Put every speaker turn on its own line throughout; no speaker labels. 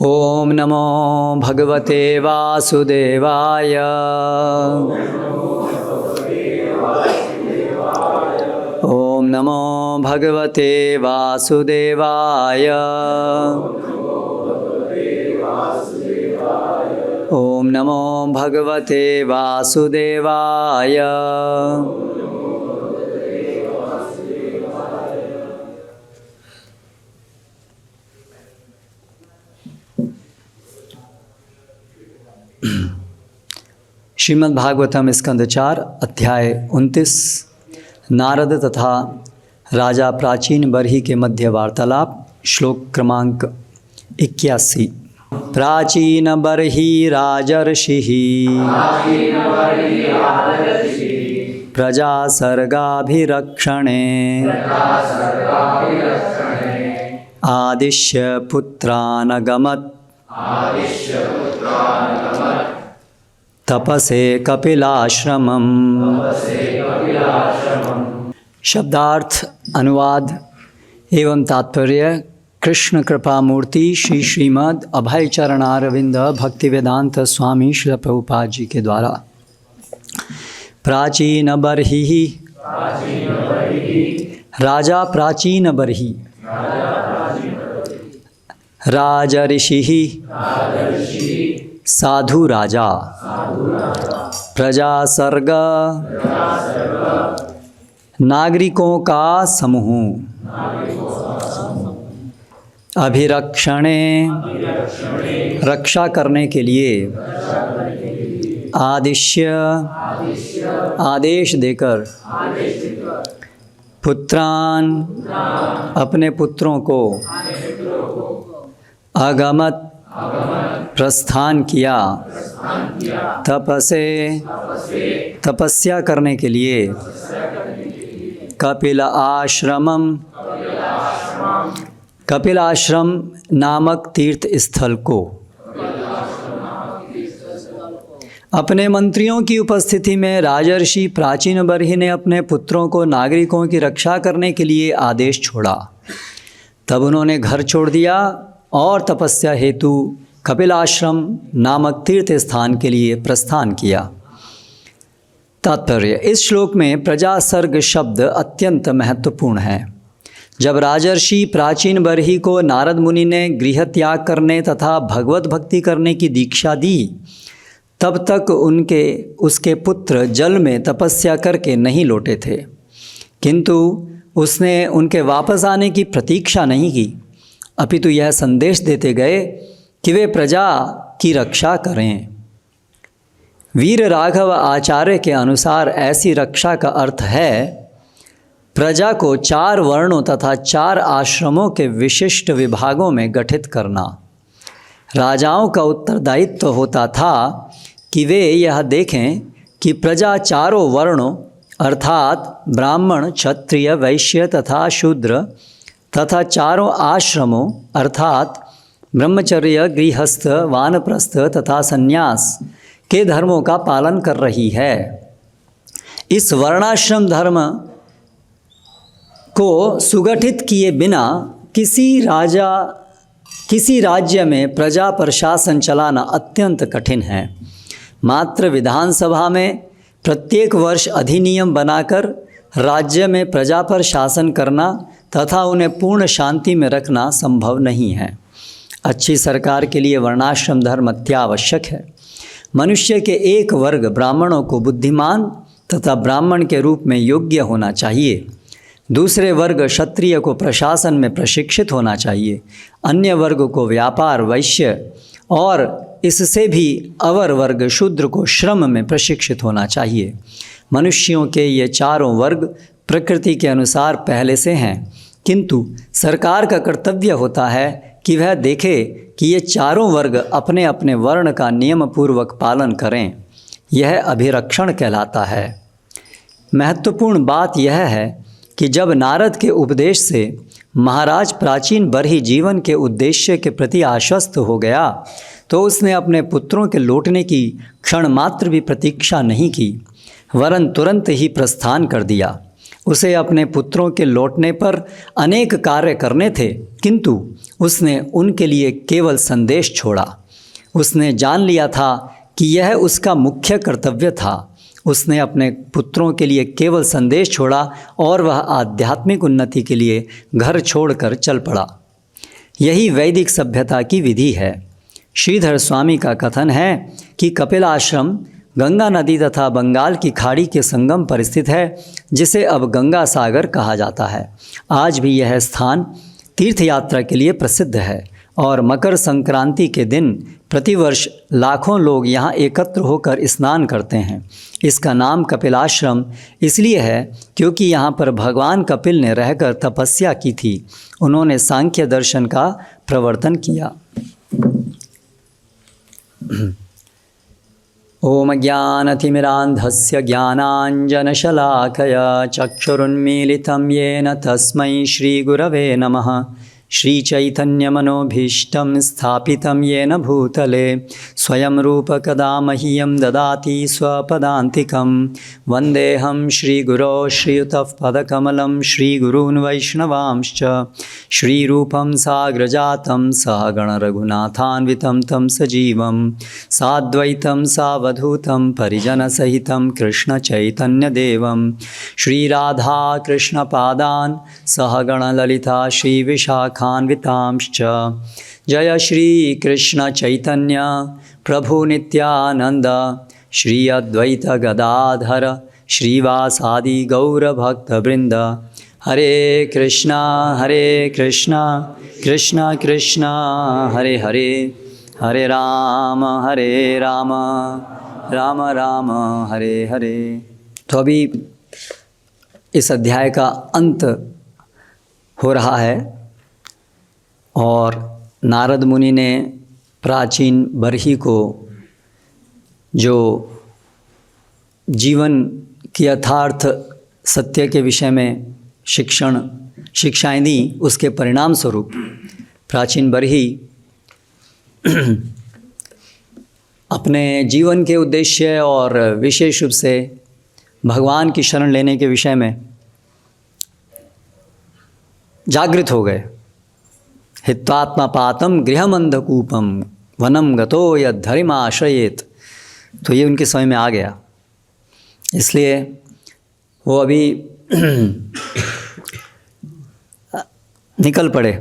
ओम नमो भगवते वासुदेवाय। ओम नमो भगवते वासुदेवाय। ओम नमो भगवते वासुदेवाय। श्रीमद् भागवतम स्कंद 4 अध्याय 29 नारद तथा राजा प्राचीन बर्ही के मध्य वार्तालाप। श्लोक क्रमांक 81। प्राचीन बर्ही राजर्षिः प्रजा सर्गाभिरक्षणे आदिश्य पुत्रानगमत् तपसे कपिलाश्रमम्। शब्दार्थ, अनुवाद एवं तात्पर्य। कृष्ण कृपा मूर्ति श्री श्रीमद् अभय चरणारविंद भक्तिवेदांत स्वामी श्री प्रभुपाद जी के द्वारा। प्राचीन बर्ही, राजा प्राचीन बर्ही, राजऋषि साधु राजा, प्रजा सर्ग नागरिकों का समूह, अभिरक्षणे रक्षा करने के लिए, आदिश्य आदेश देकर, पुत्रान अपने पुत्रों को, अगमत प्रस्थान किया, तपसे तपस्या करने के लिए, कपिल आश्रमम कपिल आश्रम नामक तीर्थ स्थल को, अपने मंत्रियों की उपस्थिति में राजर्षि प्राचीन बर्ही ने अपने पुत्रों को नागरिकों की रक्षा करने के लिए आदेश छोड़ा। तब उन्होंने घर छोड़ दिया और तपस्या हेतु कपिलाश्रम नामक तीर्थ स्थान के लिए प्रस्थान किया। तात्पर्य। इस श्लोक में प्रजा सर्ग शब्द अत्यंत महत्वपूर्ण है। जब राजर्षि प्राचीन बर्ही को नारद मुनि ने गृह त्याग करने तथा भगवत भक्ति करने की दीक्षा दी, तब तक उसके पुत्र जल में तपस्या करके नहीं लौटे थे, किंतु उसने उनके वापस आने की प्रतीक्षा नहीं की, अपितु यह संदेश देते गए कि वे प्रजा की रक्षा करें। वीर राघव आचार्य के अनुसार ऐसी रक्षा का अर्थ है प्रजा को 4 वर्णों तथा 4 आश्रमों के विशिष्ट विभागों में गठित करना। राजाओं का उत्तरदायित्व होता था कि वे यह देखें कि प्रजा 4 वर्णों अर्थात ब्राह्मण, क्षत्रिय, वैश्य तथा शूद्र तथा 4 आश्रमों अर्थात ब्रह्मचर्य, गृहस्थ, वानप्रस्थ तथा संन्यास के धर्मों का पालन कर रही है। इस वर्णाश्रम धर्म को सुगठित किए बिना किसी राज्य में प्रजा पर शासन चलाना अत्यंत कठिन है। मात्र विधानसभा में प्रत्येक वर्ष अधिनियम बनाकर राज्य में प्रजा पर शासन करना तथा उन्हें पूर्ण शांति में रखना संभव नहीं है। अच्छी सरकार के लिए वर्णाश्रम धर्म अत्यावश्यक है। मनुष्य के एक वर्ग ब्राह्मणों को बुद्धिमान तथा ब्राह्मण के रूप में योग्य होना चाहिए। दूसरे वर्ग क्षत्रिय को प्रशासन में प्रशिक्षित होना चाहिए। अन्य वर्ग को व्यापार, वैश्य और इससे भी अवर वर्ग शूद्र को श्रम में प्रशिक्षित होना चाहिए। मनुष्यों के ये 4 वर्ग प्रकृति के अनुसार पहले से हैं, किंतु सरकार का कर्तव्य होता है कि वह देखे कि ये 4 वर्ग अपने अपने वर्ण का नियम पूर्वक पालन करें। यह अभिरक्षण कहलाता है। महत्वपूर्ण बात यह है कि जब नारद के उपदेश से महाराज प्राचीन बर्ही जीवन के उद्देश्य के प्रति आश्वस्त हो गया, तो उसने अपने पुत्रों के लौटने की क्षण मात्र भी प्रतीक्षा नहीं की, वरन तुरंत ही प्रस्थान कर दिया। उसे अपने पुत्रों के लौटने पर अनेक कार्य करने थे, किंतु उसने उनके लिए केवल संदेश छोड़ा। उसने जान लिया था कि यह उसका मुख्य कर्तव्य था। उसने अपने पुत्रों के लिए केवल संदेश छोड़ा और वह आध्यात्मिक उन्नति के लिए घर छोड़कर चल पड़ा। यही वैदिक सभ्यता की विधि है। श्रीधर स्वामी का कथन है कि कपिल आश्रम गंगा नदी तथा बंगाल की खाड़ी के संगम पर स्थित है, जिसे अब गंगा सागर कहा जाता है। आज भी यह स्थान तीर्थ यात्रा के लिए प्रसिद्ध है और मकर संक्रांति के दिन प्रतिवर्ष लाखों लोग यहाँ एकत्र होकर स्नान करते हैं। इसका नाम कपिलाश्रम इसलिए है क्योंकि यहाँ पर भगवान कपिल ने रहकर तपस्या की थी। उन्होंने सांख्य दर्शन का प्रवर्तन किया। ओम ज्ञानतिमिरान्धस्य ज्ञानाञ्जनशलाकया चक्षुरुन्मीलितं येन तस्मै श्रीगुरवे नमः। श्रीचैतन्यमनोभीष्टं स्थापितं येन भूतले स्वयं रूपकदा मह्यं ददाति स्वपदान्तिकं। वन्देऽहं श्रीगुरो श्रीयुतपदकमलं श्रीगुरून् वैष्णवांश्च। श्रीरूपं साग्रजातं सहगणरघुनाथान्वितं तं सजीवं साद्वैतं सावधूतं परिजनसहितं कृष्णचैतन्यदेवं श्रीराधाकृष्णपादान् सहगणललिता श्रीविशाखान्वितांश्च। जय श्री कृष्ण चैतन्य प्रभु नित्यानंद श्री अद्वैत गदाधर श्रीवासादि गौरभक्तवृंद। हरे कृष्णा कृष्णा कृष्णा हरे हरे, हरे राम राम राम हरे हरे। तो अभी इस अध्याय का अंत हो रहा है और नारद मुनि ने प्राचीन बरही को जो जीवन की यथार्थ सत्य के विषय में शिक्षाएं दी, उसके परिणाम स्वरूप प्राचीन बरही अपने जीवन के उद्देश्य और विशेष रूप से भगवान की शरण लेने के विषय में जागृत हो गए। हित्वात्मा पातम गृहमंधकूपम वनम गतो यद्धरिमाश्रयेत। तो ये उनके समझ में आ गया, इसलिए वो अभी निकल पड़े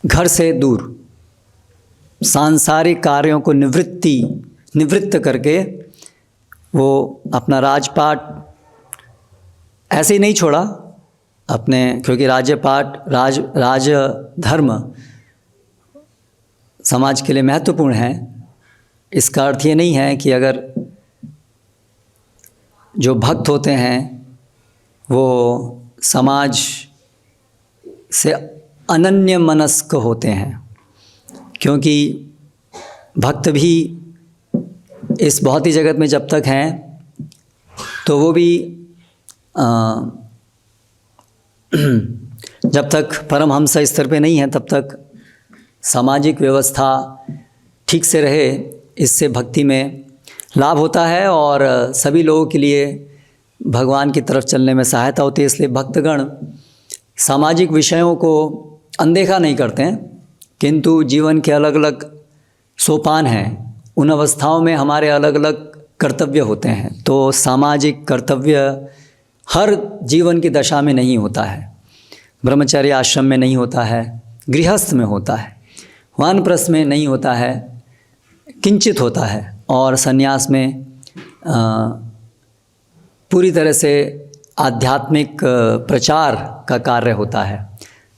घर से दूर, सांसारिक कार्यों को निवृत्त करके वो अपना राजपाट ऐसे ही नहीं छोड़ा अपने, क्योंकि राज धर्म समाज के लिए महत्वपूर्ण है। इसका अर्थ ये नहीं है कि अगर जो भक्त होते हैं वो समाज से अनन्य मनस्क होते हैं, क्योंकि भक्त भी इस भौतिक जगत में जब तक हैं तो वो भी जब तक परमहंस स्तर पे नहीं है तब तक सामाजिक व्यवस्था ठीक से रहे, इससे भक्ति में लाभ होता है और सभी लोगों के लिए भगवान की तरफ चलने में सहायता होती है। इसलिए भक्तगण सामाजिक विषयों को अनदेखा नहीं करते हैं, किंतु जीवन के अलग अलग सोपान हैं, उन अवस्थाओं में हमारे अलग अलग कर्तव्य होते हैं। तो सामाजिक कर्तव्य हर जीवन की दशा में नहीं होता है। ब्रह्मचर्य आश्रम में नहीं होता है, गृहस्थ में होता है, वानप्रस्थ में नहीं होता है, किंचित होता है, और सन्यास में पूरी तरह से आध्यात्मिक प्रचार का कार्य होता है।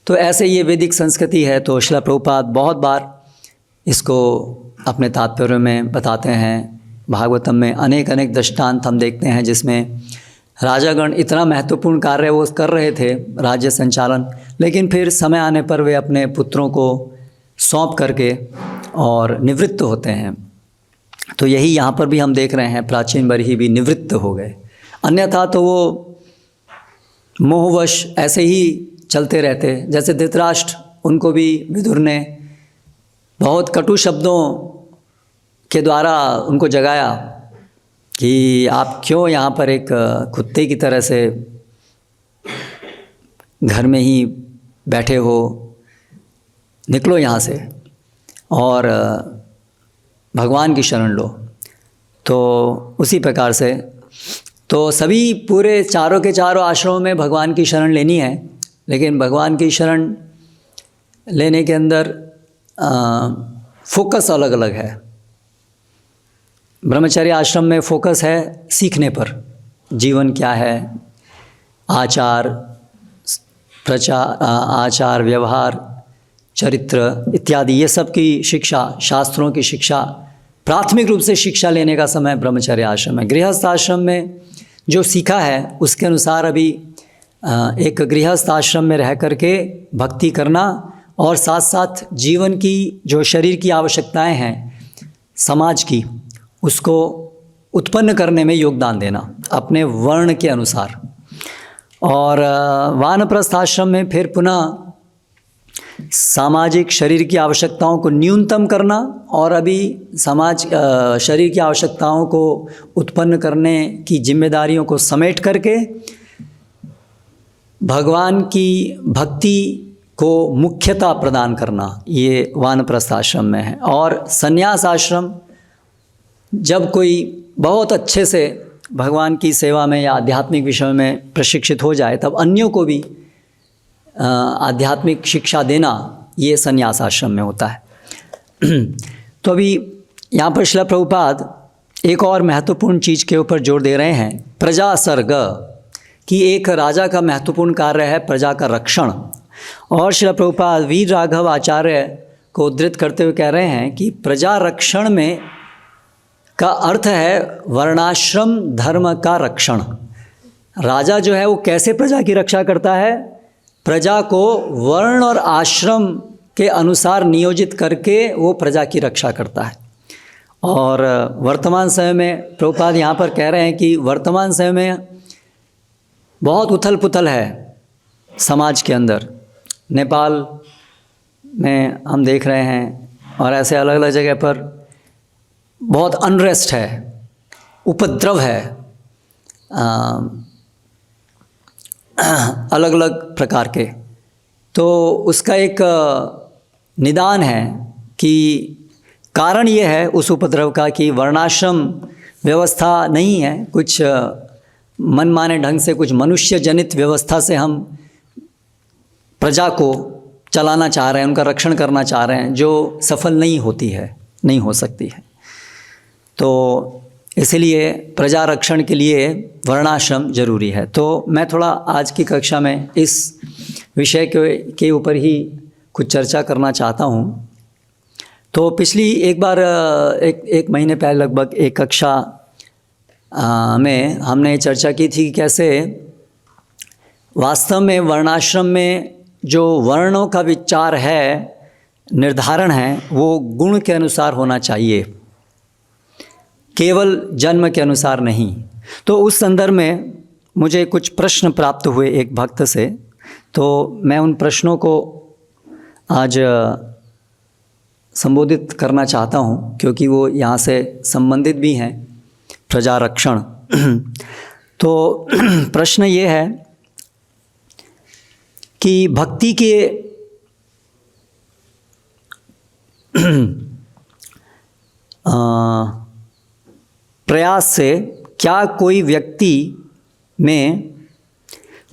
तो ऐसे ये वैदिक संस्कृति है। तो श्रील प्रभुपाद बहुत बार इसको अपने तात्पर्य में बताते हैं। भागवतम में अनेक दृष्टांत हम देखते हैं जिसमें राजागण इतना महत्वपूर्ण कार्य वो कर रहे थे, राज्य संचालन, लेकिन फिर समय आने पर वे अपने पुत्रों को सौंप करके और निवृत्त होते हैं। तो यही यहाँ पर भी हम देख रहे हैं, प्राचीन बरही भी निवृत्त हो गए। अन्यथा तो वो मोहवश ऐसे ही चलते रहते। जैसे धृतराष्ट्र, उनको भी विदुर ने बहुत कटु शब्दों के द्वारा उनको जगाया कि आप क्यों यहाँ पर एक कुत्ते की तरह से घर में ही बैठे हो, निकलो यहाँ से और भगवान की शरण लो। तो उसी प्रकार से तो सभी पूरे चारों के चारों आश्रमों में भगवान की शरण लेनी है, लेकिन भगवान की शरण लेने के अंदर फोकस अलग अलग है। ब्रह्मचर्य आश्रम में फोकस है सीखने पर, जीवन क्या है, आचार प्रचार, आचार व्यवहार, चरित्र इत्यादि, ये सब की शिक्षा, शास्त्रों की शिक्षा, प्राथमिक रूप से शिक्षा लेने का समय ब्रह्मचर्य आश्रम है। गृहस्थ आश्रम में जो सीखा है उसके अनुसार अभी एक गृहस्थ आश्रम में रह करके भक्ति करना और साथ साथ जीवन की जो शरीर की आवश्यकताएं हैं समाज की, उसको उत्पन्न करने में योगदान देना अपने वर्ण के अनुसार। और वानप्रस्थ आश्रम में फिर पुनः सामाजिक शरीर की आवश्यकताओं को न्यूनतम करना और अभी शरीर की आवश्यकताओं को उत्पन्न करने की जिम्मेदारियों को समेट करके भगवान की भक्ति को मुख्यता प्रदान करना, ये वानप्रस्थ आश्रम में है। और संन्यास आश्रम, जब कोई बहुत अच्छे से भगवान की सेवा में या आध्यात्मिक विषय में प्रशिक्षित हो जाए तब अन्यों को भी आध्यात्मिक शिक्षा देना, ये संन्यास आश्रम में होता है। तो अभी यहाँ पर श्रील प्रभुपाद एक और महत्वपूर्ण चीज़ के ऊपर जोर दे रहे हैं, प्रजा सर्ग, कि एक राजा का महत्वपूर्ण कार्य है प्रजा का रक्षण। और श्रील प्रभुपाद वीर राघव आचार्य को उद्धृत करते हुए कह रहे हैं कि प्रजा रक्षण में का अर्थ है वर्णाश्रम धर्म का रक्षण। राजा जो है वो कैसे प्रजा की रक्षा करता है? प्रजा को वर्ण और आश्रम के अनुसार नियोजित करके वो प्रजा की रक्षा करता है। और वर्तमान समय में प्रभुपाद यहाँ पर कह रहे हैं कि वर्तमान समय में बहुत उथल पुथल है समाज के अंदर। नेपाल में हम देख रहे हैं और ऐसे अलग अलग जगह पर बहुत अनरेस्ट है, उपद्रव है, अलग अलग प्रकार के। तो उसका एक निदान है कि कारण ये है उस उपद्रव का कि वर्णाश्रम व्यवस्था नहीं है, कुछ मनमाने ढंग से, कुछ मनुष्य जनित व्यवस्था से हम प्रजा को चलाना चाह रहे हैं, उनका रक्षण करना चाह रहे हैं, जो सफल नहीं होती है, नहीं हो सकती है। तो इसलिए प्रजा रक्षण के लिए वर्णाश्रम जरूरी है। तो मैं थोड़ा आज की कक्षा में इस विषय के ऊपर ही कुछ चर्चा करना चाहता हूँ। तो पिछली एक बार एक महीने पहले लगभग एक कक्षा में हमने चर्चा की थी कि कैसे वास्तव में वर्णाश्रम में जो वर्णों का विचार है, निर्धारण है, वो गुण के अनुसार होना चाहिए, केवल जन्म के अनुसार नहीं। तो उस संदर्भ में मुझे कुछ प्रश्न प्राप्त हुए एक भक्त से, तो मैं उन प्रश्नों को आज संबोधित करना चाहता हूँ क्योंकि वो यहाँ से संबंधित भी हैं, प्रजा रक्षण। तो प्रश्न ये है कि भक्ति के प्रयास से क्या कोई व्यक्ति में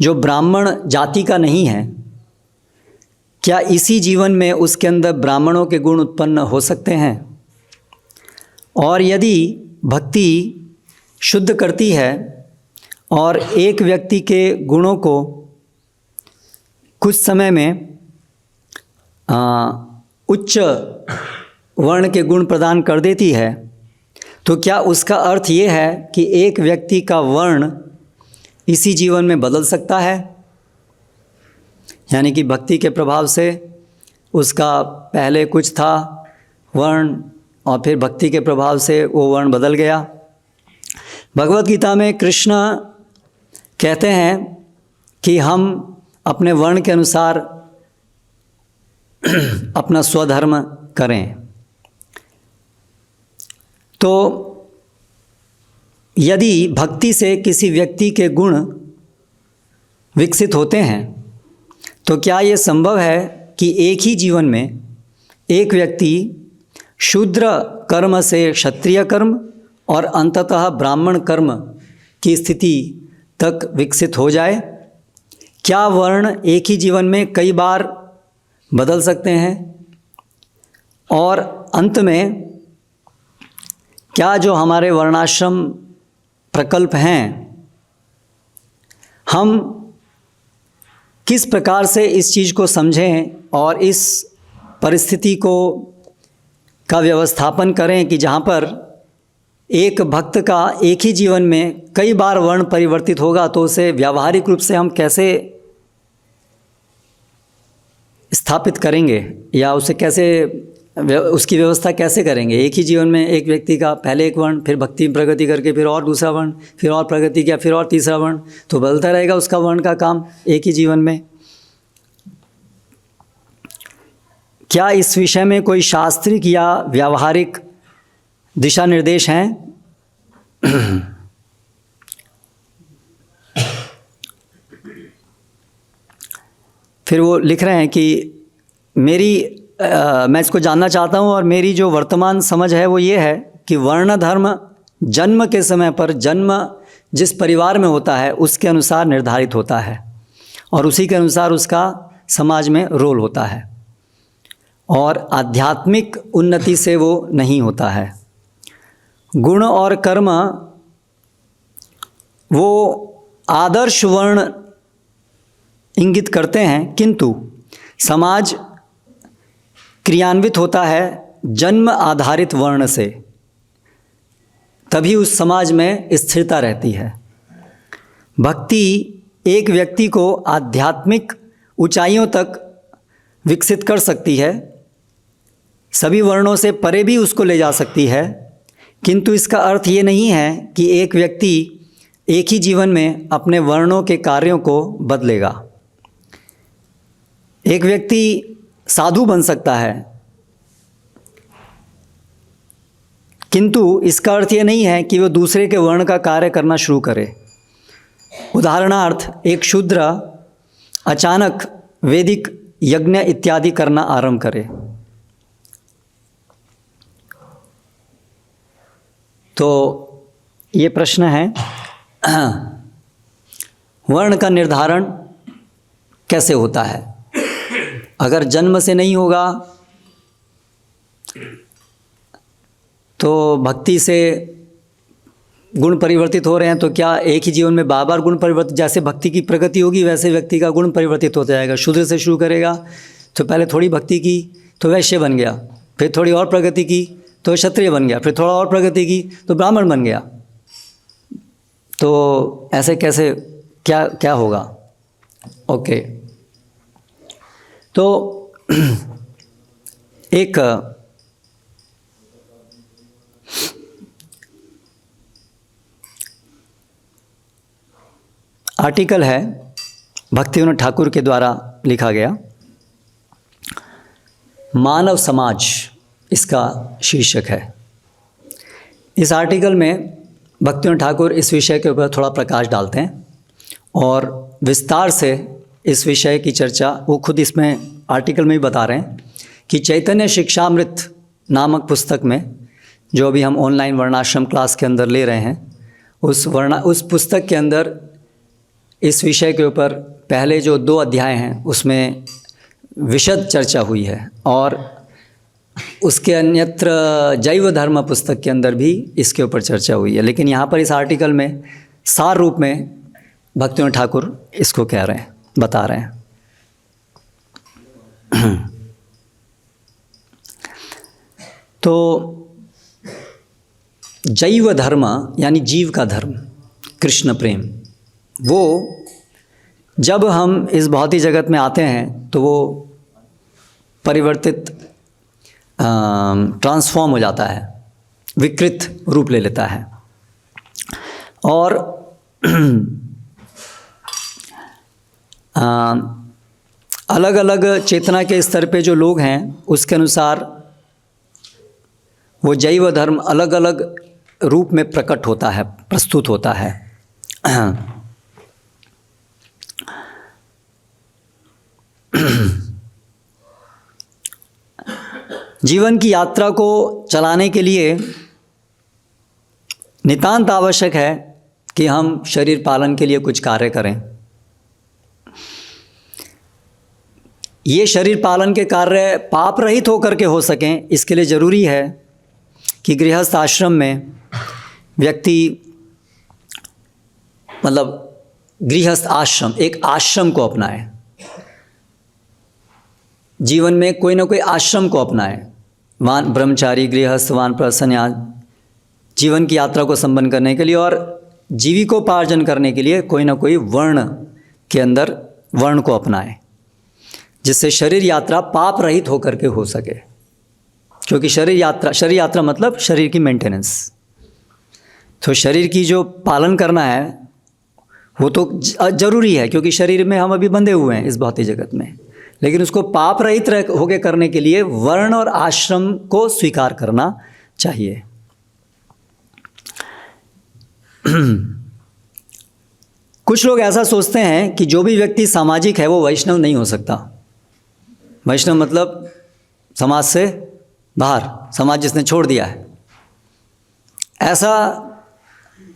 जो ब्राह्मण जाति का नहीं है, क्या इसी जीवन में उसके अंदर ब्राह्मणों के गुण उत्पन्न हो सकते हैं? और यदि भक्ति शुद्ध करती है और एक व्यक्ति के गुणों को कुछ समय में उच्च वर्ण के गुण प्रदान कर देती है, तो क्या उसका अर्थ ये है कि एक व्यक्ति का वर्ण इसी जीवन में बदल सकता है? यानी कि भक्ति के प्रभाव से उसका पहले कुछ था वर्ण और फिर भक्ति के प्रभाव से वो वर्ण बदल गया। भगवत गीता में कृष्ण कहते हैं कि हम अपने वर्ण के अनुसार अपना स्वधर्म करें। तो यदि भक्ति से किसी व्यक्ति के गुण विकसित होते हैं तो क्या ये संभव है कि एक ही जीवन में एक व्यक्ति शूद्र कर्म से क्षत्रिय कर्म और अंततः ब्राह्मण कर्म की स्थिति तक विकसित हो जाए? क्या वर्ण एक ही जीवन में कई बार बदल सकते हैं? और अंत में क्या जो हमारे वर्णाश्रम प्रकल्प हैं, हम किस प्रकार से इस चीज़ को समझें और इस परिस्थिति का व्यवस्थापन करें कि जहाँ पर एक भक्त का एक ही जीवन में कई बार वर्ण परिवर्तित होगा, तो उसे व्यावहारिक रूप से हम कैसे स्थापित करेंगे या उसे कैसे उसकी व्यवस्था कैसे करेंगे? एक ही जीवन में एक व्यक्ति का पहले एक वर्ण, फिर भक्ति प्रगति करके फिर और दूसरा वर्ण, फिर और प्रगति किया, फिर और तीसरा वर्ण, तो बदलता रहेगा उसका वर्ण का काम एक ही जीवन में। क्या इस विषय में कोई शास्त्रिक या व्यावहारिक दिशा निर्देश हैं? फिर वो लिख रहे हैं कि मैं इसको जानना चाहता हूँ और मेरी जो वर्तमान समझ है वो ये है कि वर्ण धर्म जन्म के समय पर जन्म जिस परिवार में होता है उसके अनुसार निर्धारित होता है और उसी के अनुसार उसका समाज में रोल होता है और आध्यात्मिक उन्नति से वो नहीं होता है। गुण और कर्म वो आदर्श वर्ण इंगित करते हैं, किंतु समाज क्रियान्वित होता है जन्म आधारित वर्ण से, तभी उस समाज में स्थिरता रहती है। भक्ति एक व्यक्ति को आध्यात्मिक ऊंचाइयों तक विकसित कर सकती है, सभी वर्णों से परे भी उसको ले जा सकती है, किंतु इसका अर्थ ये नहीं है कि एक व्यक्ति एक ही जीवन में अपने वर्णों के कार्यों को बदलेगा। एक व्यक्ति साधु बन सकता है, किंतु इसका अर्थ ये नहीं है कि वो दूसरे के वर्ण का कार्य करना शुरू करे। उदाहरणार्थ, एक शूद्र अचानक वैदिक यज्ञ इत्यादि करना आरंभ करे तो ये प्रश्न है, वर्ण का निर्धारण कैसे होता है? अगर जन्म से नहीं होगा तो भक्ति से गुण परिवर्तित हो रहे हैं, तो क्या एक ही जीवन में बार बार गुण परिवर्तित, जैसे भक्ति की प्रगति होगी वैसे व्यक्ति का गुण परिवर्तित होता जाएगा। शूद्र से शुरू करेगा तो पहले थोड़ी भक्ति की तो वैश्य बन गया, फिर थोड़ी और प्रगति की तो क्षत्रिय बन गया, फिर थोड़ा और प्रगति की तो ब्राह्मण बन गया। तो ऐसे कैसे क्या क्या होगा? ओके, तो एक आर्टिकल है भक्तिविनोद ठाकुर के द्वारा लिखा गया, मानव समाज इसका शीर्षक है। इस आर्टिकल में भक्तिविनोद ठाकुर इस विषय के ऊपर थोड़ा प्रकाश डालते हैं और विस्तार से इस विषय की चर्चा वो खुद इसमें आर्टिकल में ही बता रहे हैं कि चैतन्य शिक्षामृत नामक पुस्तक में, जो अभी हम ऑनलाइन वर्णाश्रम क्लास के अंदर ले रहे हैं, उस पुस्तक के अंदर इस विषय के ऊपर पहले जो 2 अध्याय हैं उसमें विशद चर्चा हुई है और उसके अन्यत्र जैव धर्म पुस्तक के अंदर भी इसके ऊपर चर्चा हुई है। लेकिन यहाँ पर इस आर्टिकल में सार रूप में भक्तिविनोद ठाकुर इसको कह रहे हैं, बता रहे हैं। तो जैव धर्म यानी जीव का धर्म, कृष्ण प्रेम, वो जब हम इस भौतिक जगत में आते हैं तो वो परिवर्तित ट्रांसफॉर्म हो जाता है, विकृत रूप ले लेता है और अलग अलग चेतना के स्तर पे जो लोग हैं उसके अनुसार वो जैव धर्म अलग अलग रूप में प्रकट होता है, प्रस्तुत होता है। जीवन की यात्रा को चलाने के लिए नितांत आवश्यक है कि हम शरीर पालन के लिए कुछ कार्य करें। ये शरीर पालन के कार्य पाप रहित होकर के हो सकें, इसके लिए ज़रूरी है कि गृहस्थ आश्रम में व्यक्ति, मतलब गृहस्थ आश्रम, एक आश्रम को अपनाए, जीवन में कोई ना कोई आश्रम को अपनाए। वान ब्रह्मचारी, गृहस्थ, वानप्रस्थ, सन्यास, जीवन की यात्रा को संपन्न करने के लिए और जीविकोपार्जन करने के लिए कोई ना कोई वर्ण के अंदर वर्ण को अपनाए, जिससे शरीर यात्रा पाप रहित होकर के हो सके। क्योंकि शरीर यात्रा मतलब शरीर की मेंटेनेंस। तो शरीर की जो पालन करना है वो तो ज़रूरी है, क्योंकि शरीर में हम अभी बंधे हुए हैं इस भौतिक जगत में। लेकिन उसको पाप रहित होकर करने के लिए वर्ण और आश्रम को स्वीकार करना चाहिए। कुछ लोग ऐसा सोचते हैं कि जो भी व्यक्ति सामाजिक है वो वैष्णव नहीं हो सकता। वैष्णव मतलब समाज से बाहर, समाज जिसने छोड़ दिया है। ऐसा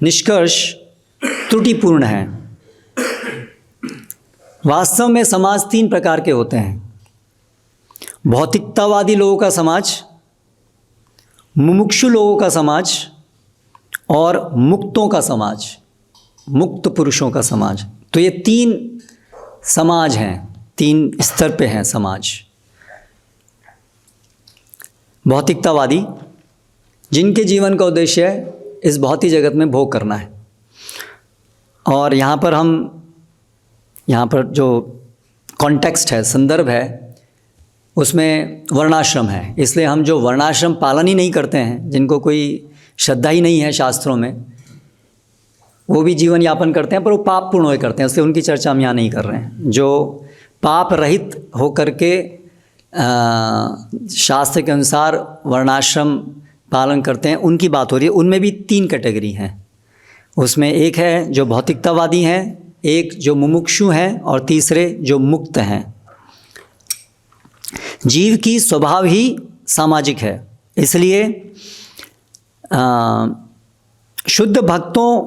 निष्कर्ष त्रुटिपूर्ण है। वास्तव में समाज 3 प्रकार के होते हैं: भौतिकतावादी लोगों का समाज, मुमुक्षु लोगों का समाज और मुक्तों का समाज, मुक्त पुरुषों का समाज। तो ये 3 समाज हैं, 3 स्तर पे हैं समाज। भौतिकतावादी, जिनके जीवन का उद्देश्य है इस भौतिक जगत में भोग करना है। और यहाँ पर जो कॉन्टेक्स्ट है, संदर्भ है, उसमें वर्णाश्रम है। इसलिए हम जो वर्णाश्रम पालन ही नहीं करते हैं, जिनको कोई श्रद्धा ही नहीं है शास्त्रों में, वो भी जीवन यापन करते हैं, पर वो पाप पूर्ण होकर करते हैं, इसलिए उनकी चर्चा हम यहाँ नहीं कर रहे हैं। जो पाप रहित होकर के शास्त्र के अनुसार वर्णाश्रम पालन करते हैं, उनकी बात हो रही है। उनमें भी 3 कैटेगरी हैं। उसमें एक है जो भौतिकतावादी हैं, एक जो मुमुक्षु हैं और तीसरे जो मुक्त हैं। जीव की स्वभाव ही सामाजिक है, इसलिए शुद्ध भक्तों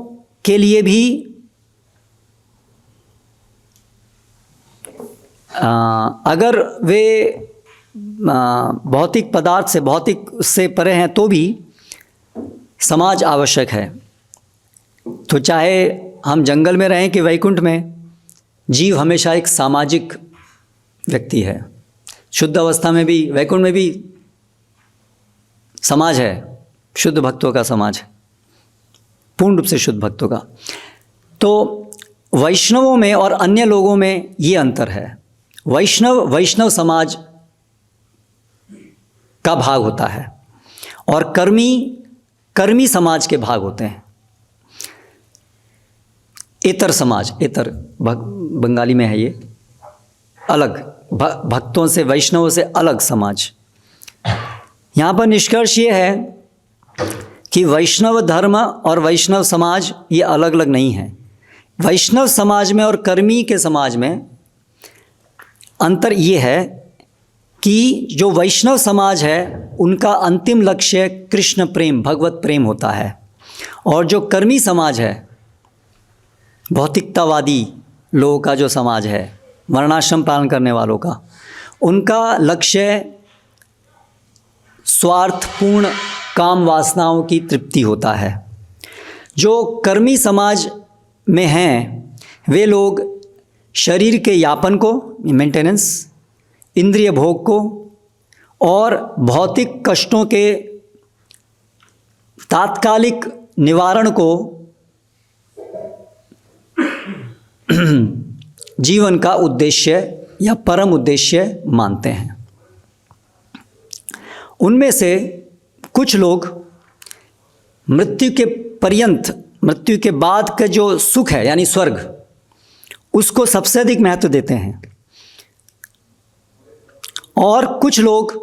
के लिए भी अगर वे भौतिक पदार्थ से, भौतिक से परे हैं, तो भी समाज आवश्यक है। तो चाहे हम जंगल में रहें कि वैकुंठ में, जीव हमेशा एक सामाजिक व्यक्ति है। शुद्ध अवस्था में भी, वैकुंठ में भी समाज है, शुद्ध भक्तों का समाज है, पूर्ण रूप से शुद्ध भक्तों का। तो वैष्णवों में और अन्य लोगों में ये अंतर है। वैष्णव समाज का भाग होता है और कर्मी समाज के भाग होते हैं। इतर समाज, इतर बंगाली में है ये, अलग, भक्तों से, वैष्णवों से अलग समाज। यहाँ पर निष्कर्ष ये है कि वैष्णव धर्म और वैष्णव समाज ये अलग अलग नहीं है। वैष्णव समाज में और कर्मी के समाज में अंतर ये है कि जो वैष्णव समाज है उनका अंतिम लक्ष्य कृष्ण प्रेम, भगवत प्रेम होता है, और जो कर्मी समाज है, भौतिकतावादी लोगों का जो समाज है, वर्णाश्रम पालन करने वालों का, उनका लक्ष्य स्वार्थपूर्ण काम वासनाओं की तृप्ति होता है। जो कर्मी समाज में हैं वे लोग शरीर के यापन को, मेंटेनेंस, इंद्रिय भोग को और भौतिक कष्टों के तात्कालिक निवारण को जीवन का उद्देश्य या परम उद्देश्य मानते हैं। उनमें से कुछ लोग मृत्यु के पर्यंत, मृत्यु के बाद का जो सुख है यानी स्वर्ग, उसको सबसे अधिक महत्व देते हैं, और कुछ लोग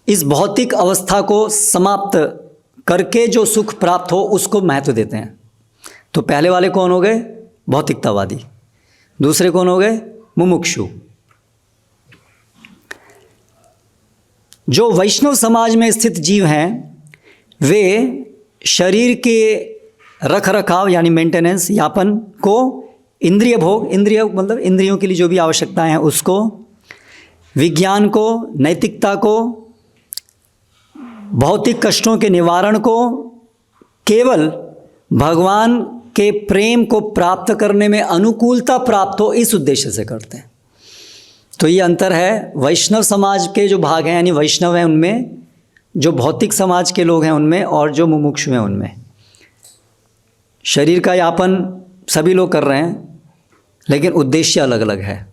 इस भौतिक अवस्था को समाप्त करके जो सुख प्राप्त हो उसको महत्व देते हैं। तो पहले वाले कौन हो गए? भौतिकतावादी। दूसरे कौन हो गए? मुमुक्षु। जो वैष्णव समाज में स्थित जीव हैं वे शरीर के रख रखाव यानी मेंटेनेंस यापन को, इंद्रिय भोग, इंद्रिय मतलब इंद्रियों के लिए जो भी आवश्यकताएं हैं उसको, विज्ञान को, नैतिकता को, भौतिक कष्टों के निवारण को केवल भगवान के प्रेम को प्राप्त करने में अनुकूलता प्राप्त हो इस उद्देश्य से करते हैं। तो ये अंतर है वैष्णव समाज के जो भाग हैं यानी वैष्णव हैं उनमें, जो भौतिक समाज के लोग हैं उनमें, और जो मुमुक्षु हैं उनमें। शरीर का यापन सभी लोग कर रहे हैं लेकिन उद्देश्य अलग अलग है।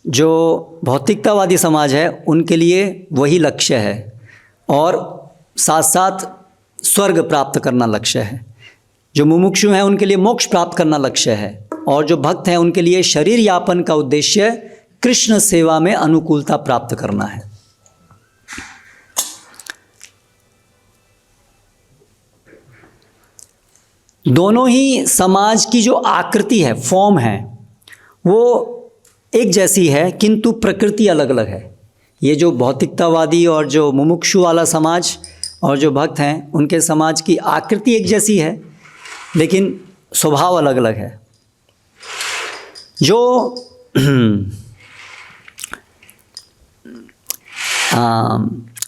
जो भौतिकतावादी समाज है उनके लिए वही लक्ष्य है और साथ साथ स्वर्ग प्राप्त करना लक्ष्य है। जो मुमुक्षु हैं उनके लिए मोक्ष प्राप्त करना लक्ष्य है, और जो भक्त हैं उनके लिए शरीर यापन का उद्देश्य कृष्ण सेवा में अनुकूलता प्राप्त करना है। दोनों ही समाज की जो आकृति है, फॉर्म है, वो एक जैसी है किंतु प्रकृति अलग अलग है। ये जो भौतिकतावादी और जो मुमुक्षु वाला समाज और जो भक्त हैं उनके समाज की आकृति एक जैसी है लेकिन स्वभाव अलग अलग है। जो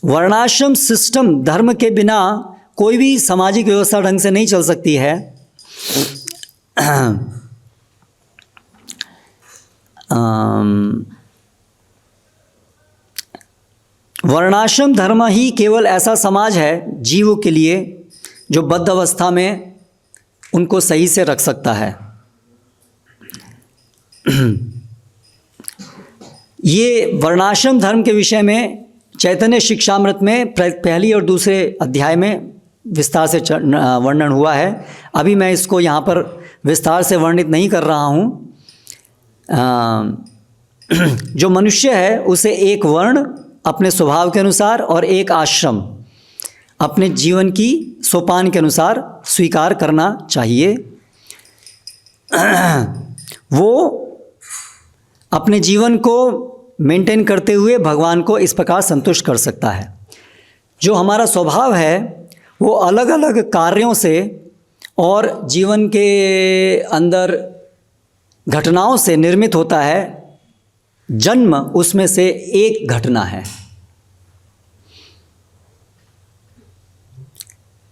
वर्णाश्रम सिस्टम धर्म के बिना कोई भी सामाजिक व्यवस्था ढंग से नहीं चल सकती है। वर्णाश्रम धर्म ही केवल ऐसा समाज है जीवों के लिए जो बद्ध अवस्था में उनको सही से रख सकता है। ये वर्णाश्रम धर्म के विषय में चैतन्य शिक्षामृत में पहली और दूसरे अध्याय में विस्तार से वर्णन हुआ है। अभी मैं इसको यहाँ पर विस्तार से वर्णित नहीं कर रहा हूँ। जो मनुष्य है उसे एक वर्ण अपने स्वभाव के अनुसार और एक आश्रम अपने जीवन की सोपान के अनुसार स्वीकार करना चाहिए। वो अपने जीवन को मेंटेन करते हुए भगवान को इस प्रकार संतुष्ट कर सकता है। जो हमारा स्वभाव है वो अलग अलग कार्यों से और जीवन के अंदर घटनाओं से निर्मित होता है। जन्म उसमें से एक घटना है।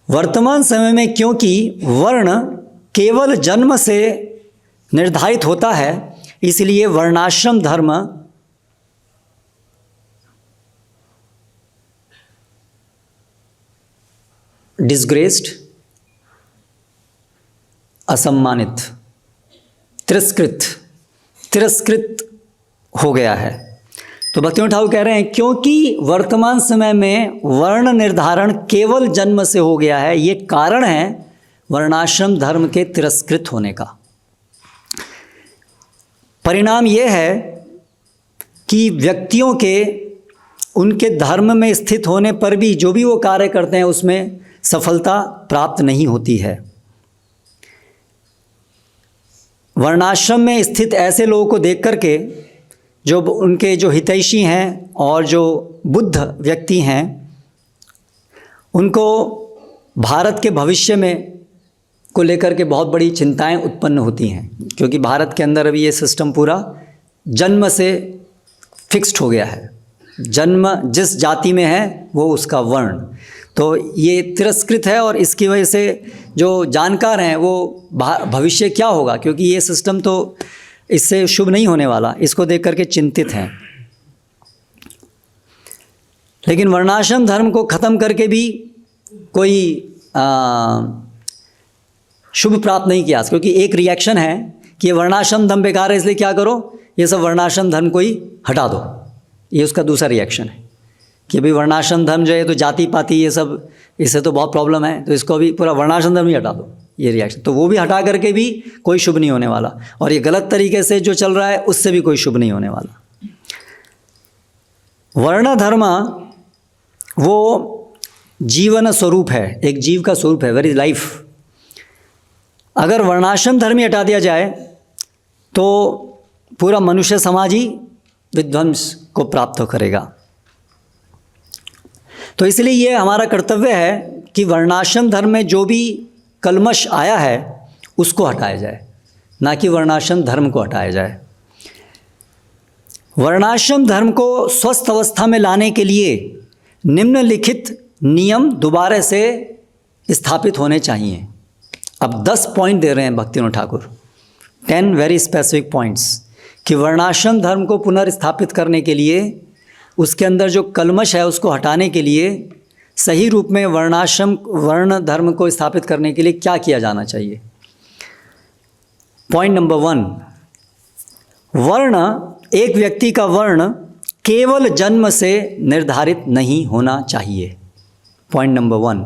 वर्तमान समय में क्योंकि वर्ण केवल जन्म से निर्धारित होता है, इसलिए वर्णाश्रम धर्म डिसग्रेस्ड, असम्मानित, तिरस्कृत हो गया है। तो भक्तिविनोद ठाकुर कह रहे हैं क्योंकि वर्तमान समय में वर्ण निर्धारण केवल जन्म से हो गया है, ये कारण है वर्णाश्रम धर्म के तिरस्कृत होने का। परिणाम ये है कि व्यक्तियों के उनके धर्म में स्थित होने पर भी जो भी वो कार्य करते हैं उसमें सफलता प्राप्त नहीं होती है। वर्णाश्रम में स्थित ऐसे लोगों को देख करके जो उनके जो हितैषी हैं और जो बुद्ध व्यक्ति हैं उनको भारत के भविष्य में को लेकर के बहुत बड़ी चिंताएं उत्पन्न होती हैं, क्योंकि भारत के अंदर अभी ये सिस्टम पूरा जन्म से फिक्स्ड हो गया है। जन्म जिस जाति में है वो उसका वर्ण, तो ये तिरस्कृत है और इसकी वजह से जो जानकार हैं वो भविष्य क्या होगा, क्योंकि ये सिस्टम तो इससे शुभ नहीं होने वाला, इसको देख करके चिंतित हैं। लेकिन वर्णाश्रम धर्म को ख़त्म करके भी कोई शुभ प्राप्त नहीं किया, क्योंकि एक रिएक्शन है कि ये वर्णाश्रम धर्म बेकार है इसलिए क्या करो, ये सब वर्णाश्रम धर्म को ही हटा दो। ये उसका दूसरा रिएक्शन है कि भाई वर्णाश्रम धर्म जो है तो जाति पाति ये सब, इससे तो बहुत प्रॉब्लम है, तो इसको अभी पूरा वर्णाश्रम धर्म ही हटा दो। ये रिएक्शन तो वो भी हटा करके भी कोई शुभ नहीं होने वाला, और ये गलत तरीके से जो चल रहा है उससे भी कोई शुभ नहीं होने वाला। वर्ण धर्म वो जीवन स्वरूप है, एक जीव का स्वरूप है, वेरी लाइफ। अगर वर्णाश्रम धर्म ही हटा दिया जाए तो पूरा मनुष्य समाज ही विध्वंस को प्राप्त करेगा। तो इसलिए ये हमारा कर्तव्य है कि वर्णाश्रम धर्म में जो भी कलमश आया है उसको हटाया जाए, ना कि वर्णाश्रम धर्म को हटाया जाए। वर्णाश्रम धर्म को स्वस्थ अवस्था में लाने के लिए निम्नलिखित नियम दोबारा से स्थापित होने चाहिए। अब 10 पॉइंट दे रहे हैं Bhaktivinod Thakur, 10 very specific points कि वर्णाश्रम धर्म को पुनर्स्थापित करने के लिए, उसके अंदर जो कलमश है उसको हटाने के लिए, सही रूप में वर्ण धर्म को स्थापित करने के लिए क्या किया जाना चाहिए। पॉइंट नंबर 1, वर्ण, एक व्यक्ति का वर्ण केवल जन्म से निर्धारित नहीं होना चाहिए। पॉइंट नंबर 1,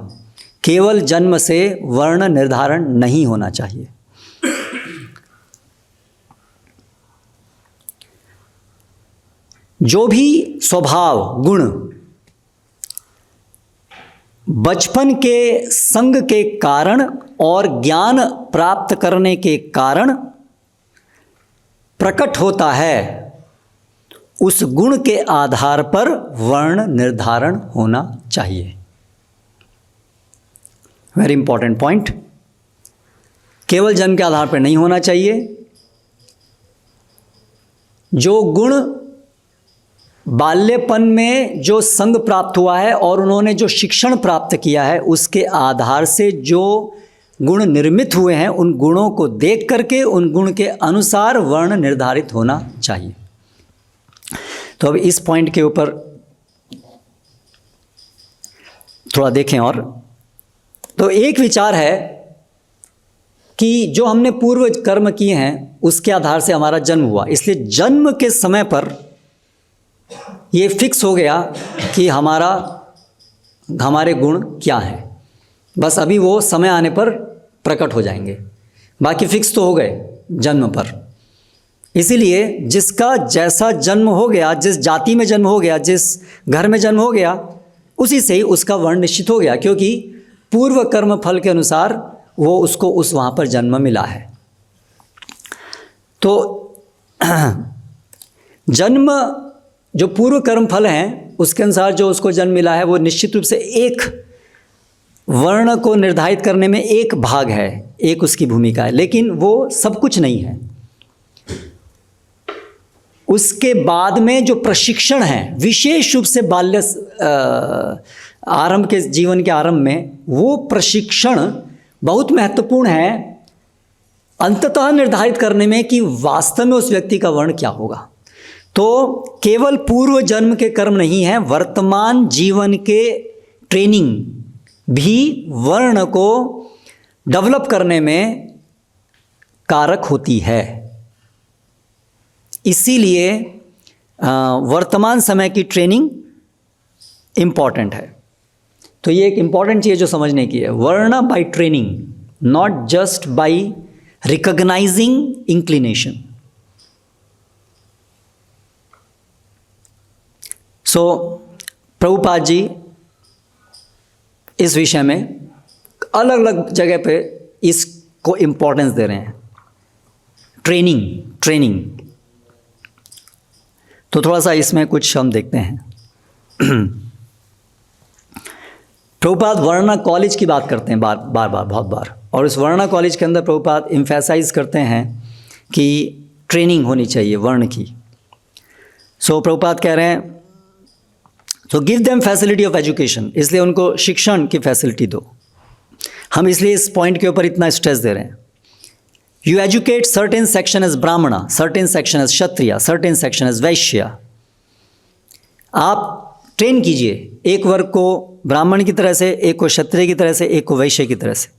केवल जन्म से वर्ण निर्धारण नहीं होना चाहिए। जो भी स्वभाव गुण बचपन के संग के कारण और ज्ञान प्राप्त करने के कारण प्रकट होता है, उस गुण के आधार पर वर्ण निर्धारण होना चाहिए। वेरी इंपॉर्टेंट पॉइंट, केवल जन्म के आधार पर नहीं होना चाहिए। जो गुण बाल्यपन में जो संग प्राप्त हुआ है और उन्होंने जो शिक्षण प्राप्त किया है उसके आधार से जो गुण निर्मित हुए हैं, उन गुणों को देख करके उन गुण के अनुसार वर्ण निर्धारित होना चाहिए। तो अब इस पॉइंट के ऊपर थोड़ा देखें। और तो एक विचार है कि जो हमने पूर्व कर्म किए हैं उसके आधार से हमारा जन्म हुआ, इसलिए जन्म के समय पर ये फिक्स हो गया कि हमारे गुण क्या हैं। बस अभी वो समय आने पर प्रकट हो जाएंगे, बाकी फिक्स तो हो गए जन्म पर। इसीलिए जिसका जैसा जन्म हो गया, जिस जाति में जन्म हो गया, जिस घर में जन्म हो गया, उसी से ही उसका वर्ण निश्चित हो गया, क्योंकि पूर्व कर्म फल के अनुसार वो उसको वहाँ पर जन्म मिला है। तो जन्म जो पूर्व कर्म फल हैं उसके अनुसार जो उसको जन्म मिला है वो निश्चित रूप से एक वर्ण को निर्धारित करने में एक भाग है, एक उसकी भूमिका है, लेकिन वो सब कुछ नहीं है। उसके बाद में जो प्रशिक्षण है, विशेष रूप से बाल्य आरंभ के जीवन के आरंभ में, वो प्रशिक्षण बहुत महत्वपूर्ण है अंततः निर्धारित करने में कि वास्तव में उस व्यक्ति का वर्ण क्या होगा। तो केवल पूर्व जन्म के कर्म नहीं है, वर्तमान जीवन के ट्रेनिंग भी वर्ण को डेवलप करने में कारक होती है। इसीलिए वर्तमान समय की ट्रेनिंग इम्पॉर्टेंट है। तो ये एक इम्पॉर्टेंट चीज़ जो समझने की है, varna by training, not just by recognizing inclination. So Prabhupada ji इस विषय में अलग अलग जगह पे इसको इम्पोर्टेंस दे रहे हैं, ट्रेनिंग। तो थोड़ा सा इसमें कुछ हम देखते हैं। प्रभुपाद वर्णा कॉलेज की बात करते हैं बहुत बार, और उस वर्णा कॉलेज के अंदर प्रभुपाद एम्फेसाइज करते हैं कि ट्रेनिंग होनी चाहिए वर्ण की। सो प्रभुपाद कह रहे हैं, तो give them facility of education, इसलिए उनको शिक्षण की फैसिलिटी दो। हम इसलिए इस पॉइंट के ऊपर इतना स्ट्रेस दे रहे हैं। You educate certain section as Brahmana, certain section as Kshatriya, certain section as Vaishya. आप ट्रेन कीजिए एक वर्ग को ब्राह्मण की तरह से, एक को क्षत्रिय की तरह से, एक को वैश्य की तरह से।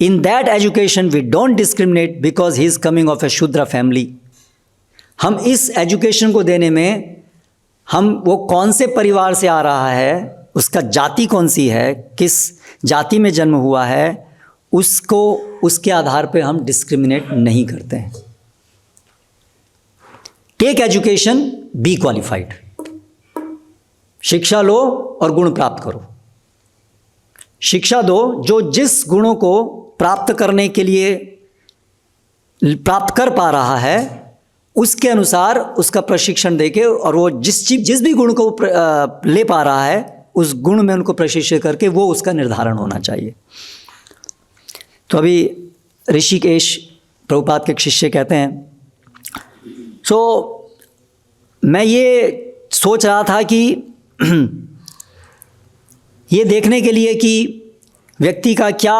In that education we don't discriminate because he is coming of a shudra family. हम इस एजुकेशन को देने में हम वो कौन से परिवार से आ रहा है, उसका जाति कौन सी है, किस जाति में जन्म हुआ है, उसको उसके आधार पे हम डिस्क्रिमिनेट नहीं करते हैं। टेक एजुकेशन, बी क्वालिफाइड, शिक्षा लो और गुण प्राप्त करो। शिक्षा दो जो जिस गुणों को प्राप्त करने के लिए प्राप्त कर पा रहा है उसके अनुसार उसका प्रशिक्षण देके, और वो जिस भी गुण को ले पा रहा है उस गुण में उनको प्रशिक्षित करके वो उसका निर्धारण होना चाहिए। तो अभी ऋषिकेश प्रभुपाद के एक शिष्य कहते हैं, मैं ये सोच रहा था कि ये देखने के लिए कि व्यक्ति का क्या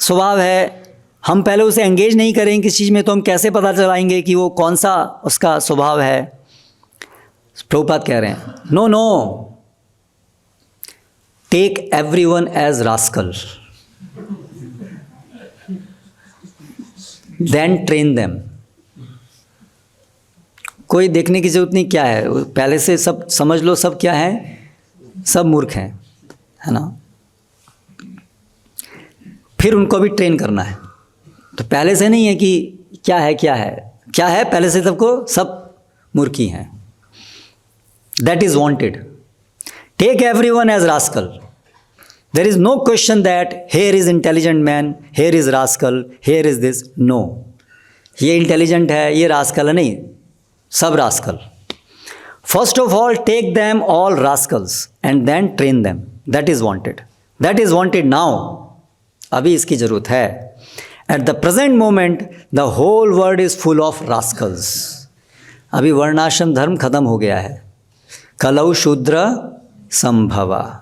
स्वभाव है, हम पहले उसे एंगेज नहीं करेंगे किसी चीज़ में तो हम कैसे पता चलाएंगे कि वो कौन सा उसका स्वभाव है। प्रभुपाद कह रहे हैं, no, take everyone as rascal, then train them. कोई देखने की जरूरत नहीं क्या है, पहले से सब समझ लो, सब क्या है, सब मूर्ख हैं, है ना। फिर उनको भी ट्रेन करना है, तो पहले से नहीं है कि क्या है, पहले से सबको सब मूर्खी हैं। That is wanted. Take everyone as rascal. There is no question that here is intelligent man, here is rascal, here is this. No, ये इंटेलिजेंट है, ये रास्कल है, नहीं, सब rascal. First of all take them all rascals and then train them. That is wanted, that is wanted now. अभी इसकी जरूरत है। At the present moment the whole world is full of rascals. अभी वर्णाश्रम धर्म खत्म हो गया है, कलौ शूद्र संभवा।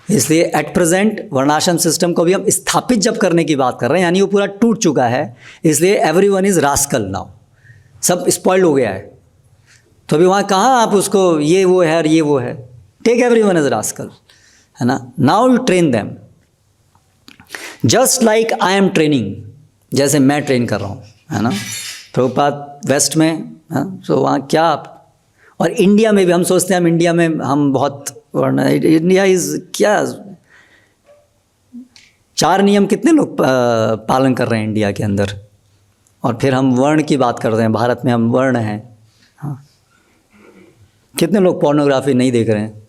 इसलिए एट प्रेजेंट वर्णाश्रम सिस्टम को भी हम स्थापित जब करने की बात कर रहे हैं, यानी वो पूरा टूट चुका है, इसलिए एवरीवन इज रास्कल नाउ। सब स्पॉइल्ड हो गया है, तो अभी वहाँ कहाँ आप उसको ये वो है और ये वो है। टेक एवरीवन इज रास्कल, है ना। Now you train them just like I am training, जैसे मैं ट्रेन कर रहा हूँ, है ना। प्रभुपाद वेस्ट में, तो वहाँ क्या, और इंडिया में भी हम सोचते हैं हम इंडिया में हम बहुत इंडिया इज क्या, 4 नियम कितने लोग पालन कर रहे हैं इंडिया के अंदर, और फिर हम वर्ण की बात कर रहे हैं, भारत में हम वर्ण हैं। हाँ, कितने लोग पोर्नोग्राफी नहीं देख रहे हैं,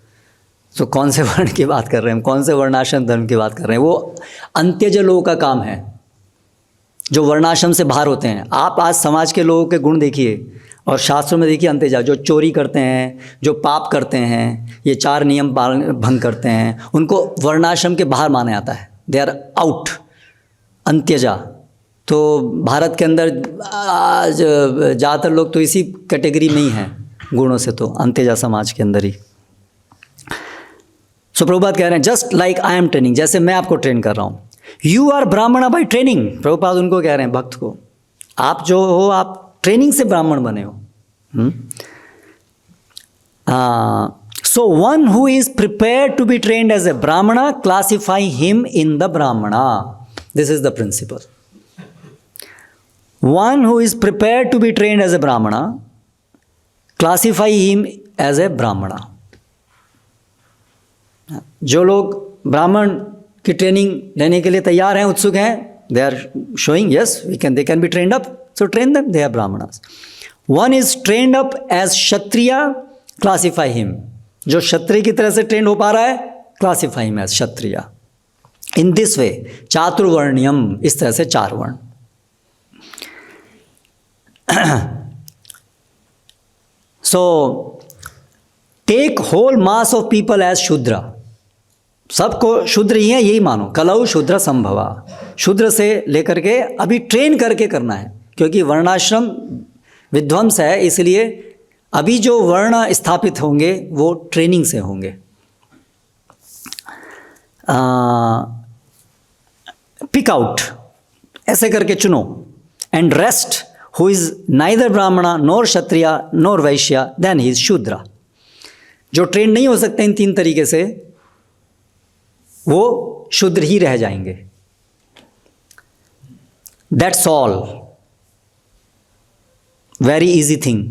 तो कौन से वर्ण की बात कर रहे हैं, कौन से वर्णाश्रम धर्म की बात कर रहे हैं। वो अंत्यज लोगों का काम है जो वर्णाश्रम से बाहर होते हैं। आप आज समाज के लोगों के गुण देखिए और शास्त्रों में देखिए, अंत्यजा जो चोरी करते हैं, जो पाप करते हैं, ये 4 नियम भंग करते हैं, उनको वर्णाश्रम के बाहर माना जाता है, दे आर आउट, अंत्यजा। तो भारत के अंदर आज ज़्यादातर लोग तो इसी कैटेगरी में ही हैं गुणों से, तो अंत्यजा समाज के अंदर ही। सो प्रभुपाद कह रहे हैं just like I am training, जैसे मैं आपको ट्रेन कर रहा हूँ। यू आर ब्राह्मण बाय ट्रेनिंग। प्रभुपाद उनको कह रहे हैं, भक्त को, आप जो हो आप ट्रेनिंग से ब्राह्मण बने हो। So one who is prepare to be trained as a Brahmana classify him in the Brahmana. This is the principle. One who is prepare to be trained as a Brahmana classify him as a ब्राह्मणा। जो लोग ब्राह्मण की training लेने के लिए तैयार हैं, उत्सुक हैं, they are showing yes we can, they can be trained up, so train them, they are Brahmanas. One is trained up as Kshatriya, classify him. जो क्षत्रिय की तरह से ट्रेंड हो पा रहा है, classify him as kshatriya. In this way chaturvarnyam, इस तरह से 4 वर्ण। So take whole mass of people as shudra. सबको शूद्र ही है यही मानो, कलौ शूद्र संभवा। शूद्र से लेकर के अभी ट्रेन करके करना है, क्योंकि वर्णाश्रम विध्वंस है, इसलिए अभी जो वर्ण स्थापित होंगे वो ट्रेनिंग से होंगे। पिक आउट, ऐसे करके चुनो। And rest who is neither ब्राह्मणा नोर क्षत्रिय नोर वैश्य देन ही इज शूद्र। जो ट्रेन नहीं हो सकते इन 3 तरीके से, वो शूद्र ही रह जाएंगे। That's all, very easy thing.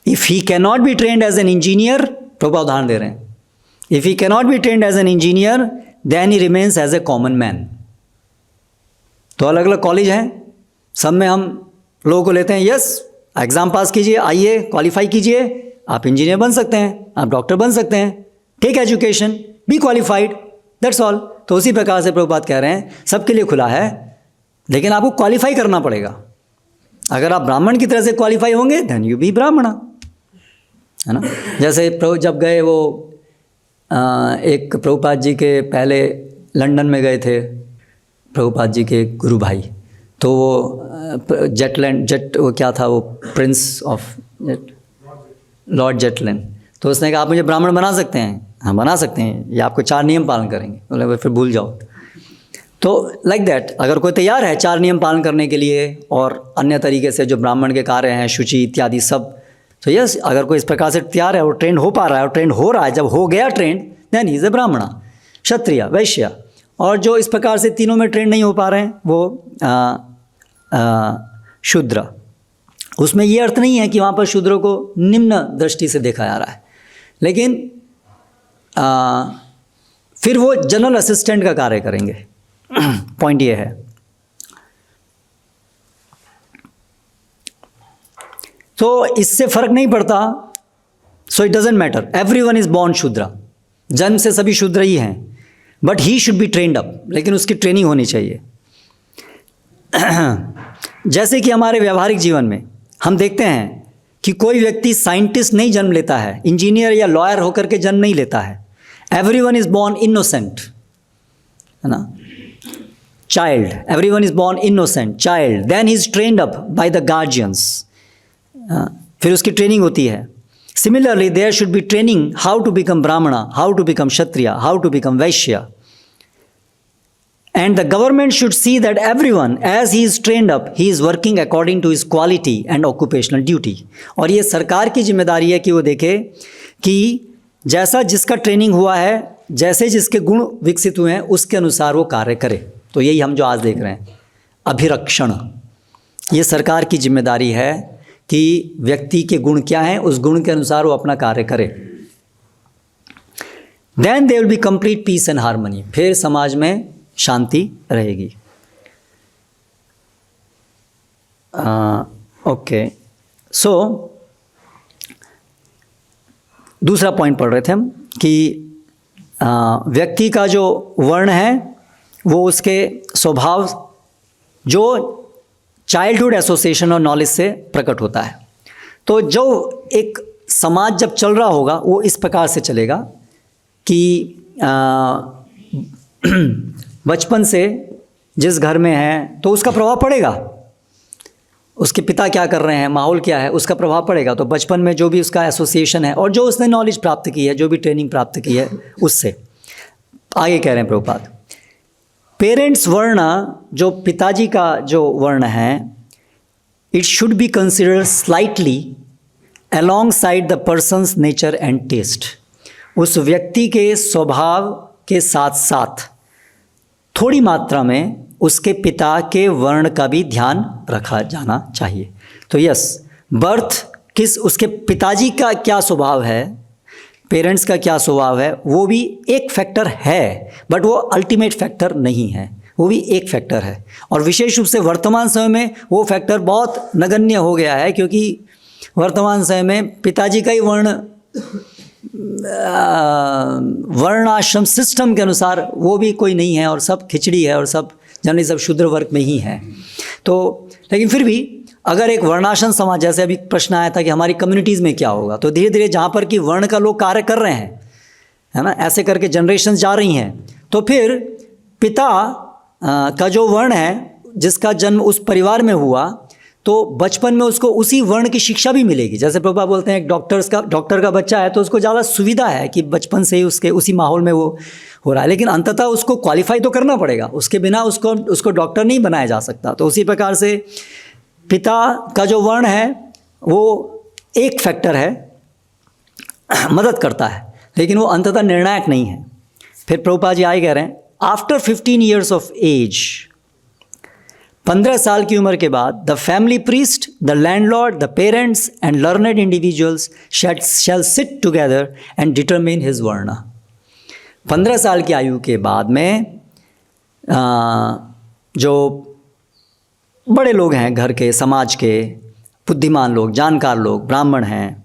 If he can not be trained as an engineer, Prabhupada उदाहरण दे रहे हैं, if he can not be trained as an engineer then he remains as a common man. तो अलग अलग कॉलेज हैं, सब में हम लोगों को लेते हैं, यस एग्जाम पास कीजिए, आइए क्वालिफाई कीजिए, आप इंजीनियर बन सकते हैं, आप डॉक्टर बन सकते हैं, take education, be qualified, that's all. तो उसी प्रकार से प्रभुपाद कह रहे हैं सबके लिए खुला है, लेकिन आपको क्वालिफाई करना पड़ेगा। अगर आप ब्राह्मण की तरह से क्वालिफाई होंगे देन यू बी ब्राह्मणा, है ना। जैसे प्रभु जब गए वो एक प्रभुपाद जी के पहले लंदन में गए थे, प्रभुपाद जी के गुरु भाई, तो वो जेट वो क्या था वो प्रिंस ऑफ लॉर्ड जेटलैंड, तो उसने कहा आप मुझे ब्राह्मण बना सकते हैं? हाँ बना सकते हैं, ये आपको 4 नियम पालन करेंगे। बोले फिर भूल जाओ। तो लाइक दैट, अगर कोई तैयार है 4 नियम पालन करने के लिए और अन्य तरीके से जो ब्राह्मण के कार्य हैं, शुचि इत्यादि सब, तो यस, अगर कोई इस प्रकार से तैयार है और ट्रेंड हो पा रहा है और ट्रेंड हो रहा है, जब हो गया trained then he is a Brahmana, Kshatriya, वैश्य। और जो इस प्रकार से तीनों में ट्रेंड नहीं हो पा रहे हैं वो शूद्र। उसमें ये अर्थ नहीं है कि वहाँ पर शूद्रों को निम्न दृष्टि से देखा जा रहा है, लेकिन फिर वो जनरल असिस्टेंट का कार्य करेंगे। पॉइंट ये है। तो इससे फर्क नहीं पड़ता, so it doesn't matter, everyone is born shudra, जन्म से सभी शूद्र ही हैं, but he should be trained up, लेकिन उसकी ट्रेनिंग होनी चाहिए। जैसे कि हमारे व्यवहारिक जीवन में हम देखते हैं कि कोई व्यक्ति साइंटिस्ट नहीं जन्म लेता है, इंजीनियर या लॉयर होकर के जन्म नहीं लेता है। एवरीवन इज बॉर्न इनोसेंट, है ना, child, everyone is born innocent child, then he is trained up by the guardians, फिर उसकी ट्रेनिंग होती है। Similarly there should be training how to become brahmana, how to become kshatriya, how to become vaishya. And the government should see that everyone, as he is trained up, he is working according to his quality and occupational duty. और ये सरकार की जिम्मेदारी है कि वो देखे कि जैसा जिसका ट्रेनिंग हुआ है, जैसे जिसके गुण विकसित हुए हैं, उसके अनुसार वो कार्य करे। तो यही हम जो आज देख रहे हैं, अभिरक्षण, ये सरकार की जिम्मेदारी है कि व्यक्ति के गुण क्या हैं, उस गुण के अनुसार वो अपना कार्य करे। Then there will be complete peace and harmony. फिर समाज में शांति रहेगी। ओके, सो दूसरा पॉइंट पढ़ रहे थे हम कि व्यक्ति का जो वर्ण है वो उसके स्वभाव, जो चाइल्डहुड एसोसिएशन और नॉलेज से प्रकट होता है। तो जो एक समाज जब चल रहा होगा वो इस प्रकार से चलेगा कि बचपन से जिस घर में है तो उसका प्रभाव पड़ेगा, उसके पिता क्या कर रहे हैं, माहौल क्या है, उसका प्रभाव पड़ेगा। तो बचपन में जो भी उसका एसोसिएशन है और जो उसने नॉलेज प्राप्त की है, जो भी ट्रेनिंग प्राप्त की है, उससे आगे कह रहे हैं प्रभुपाद, पेरेंट्स वर्ण, जो पिताजी का जो वर्ण है, it should be considered slightly alongside the person's nature and taste. उस व्यक्ति के स्वभाव के साथ साथ थोड़ी मात्रा में उसके पिता के वर्ण का भी ध्यान रखा जाना चाहिए। तो यस, बर्थ किस, उसके पिताजी का क्या स्वभाव है, पेरेंट्स का क्या स्वभाव है, वो भी एक फैक्टर है, बट वो अल्टीमेट फैक्टर नहीं है, वो भी एक फैक्टर है। और विशेष रूप से वर्तमान समय में वो फैक्टर बहुत नगण्य हो गया है, क्योंकि वर्तमान समय में पिताजी का ही वर्णाश्रम सिस्टम के अनुसार वो भी कोई नहीं है, और सब खिचड़ी है, और सब जनरली सब शूद्र वर्ग में ही है। तो लेकिन फिर भी अगर एक वर्णाश्रम समाज, जैसे अभी प्रश्न आया था कि हमारी कम्युनिटीज़ में क्या होगा, तो धीरे धीरे जहाँ पर कि वर्ण का लोग कार्य कर रहे हैं, है ना, ऐसे करके जनरेशन जा रही हैं, तो फिर पिता का जो वर्ण है, जिसका जन्म उस परिवार में हुआ, तो बचपन में उसको उसी वर्ण की शिक्षा भी मिलेगी। जैसे प्रभुपा बोलते हैं एक डॉक्टर का बच्चा है तो उसको ज़्यादा सुविधा है कि बचपन से ही उसके उसी माहौल में वो हो रहा है, लेकिन अंततः उसको क्वालिफाई तो करना पड़ेगा, उसके बिना उसको डॉक्टर नहीं बनाया जा सकता। तो उसी प्रकार से पिता का जो वर्ण है वो एक फैक्टर है, मदद करता है, लेकिन वो अंततः निर्णायक नहीं है। फिर प्रभुपा जी आगे कह रहे हैं, आफ्टर 15 years ऑफ एज, 15 साल की उम्र के बाद, the family priest, the landlord, the parents and learned individuals shall sit together and determine his varna. 15 साल की आयु के बाद में जो बड़े लोग हैं घर के, समाज के बुद्धिमान लोग, जानकार लोग, ब्राह्मण हैं,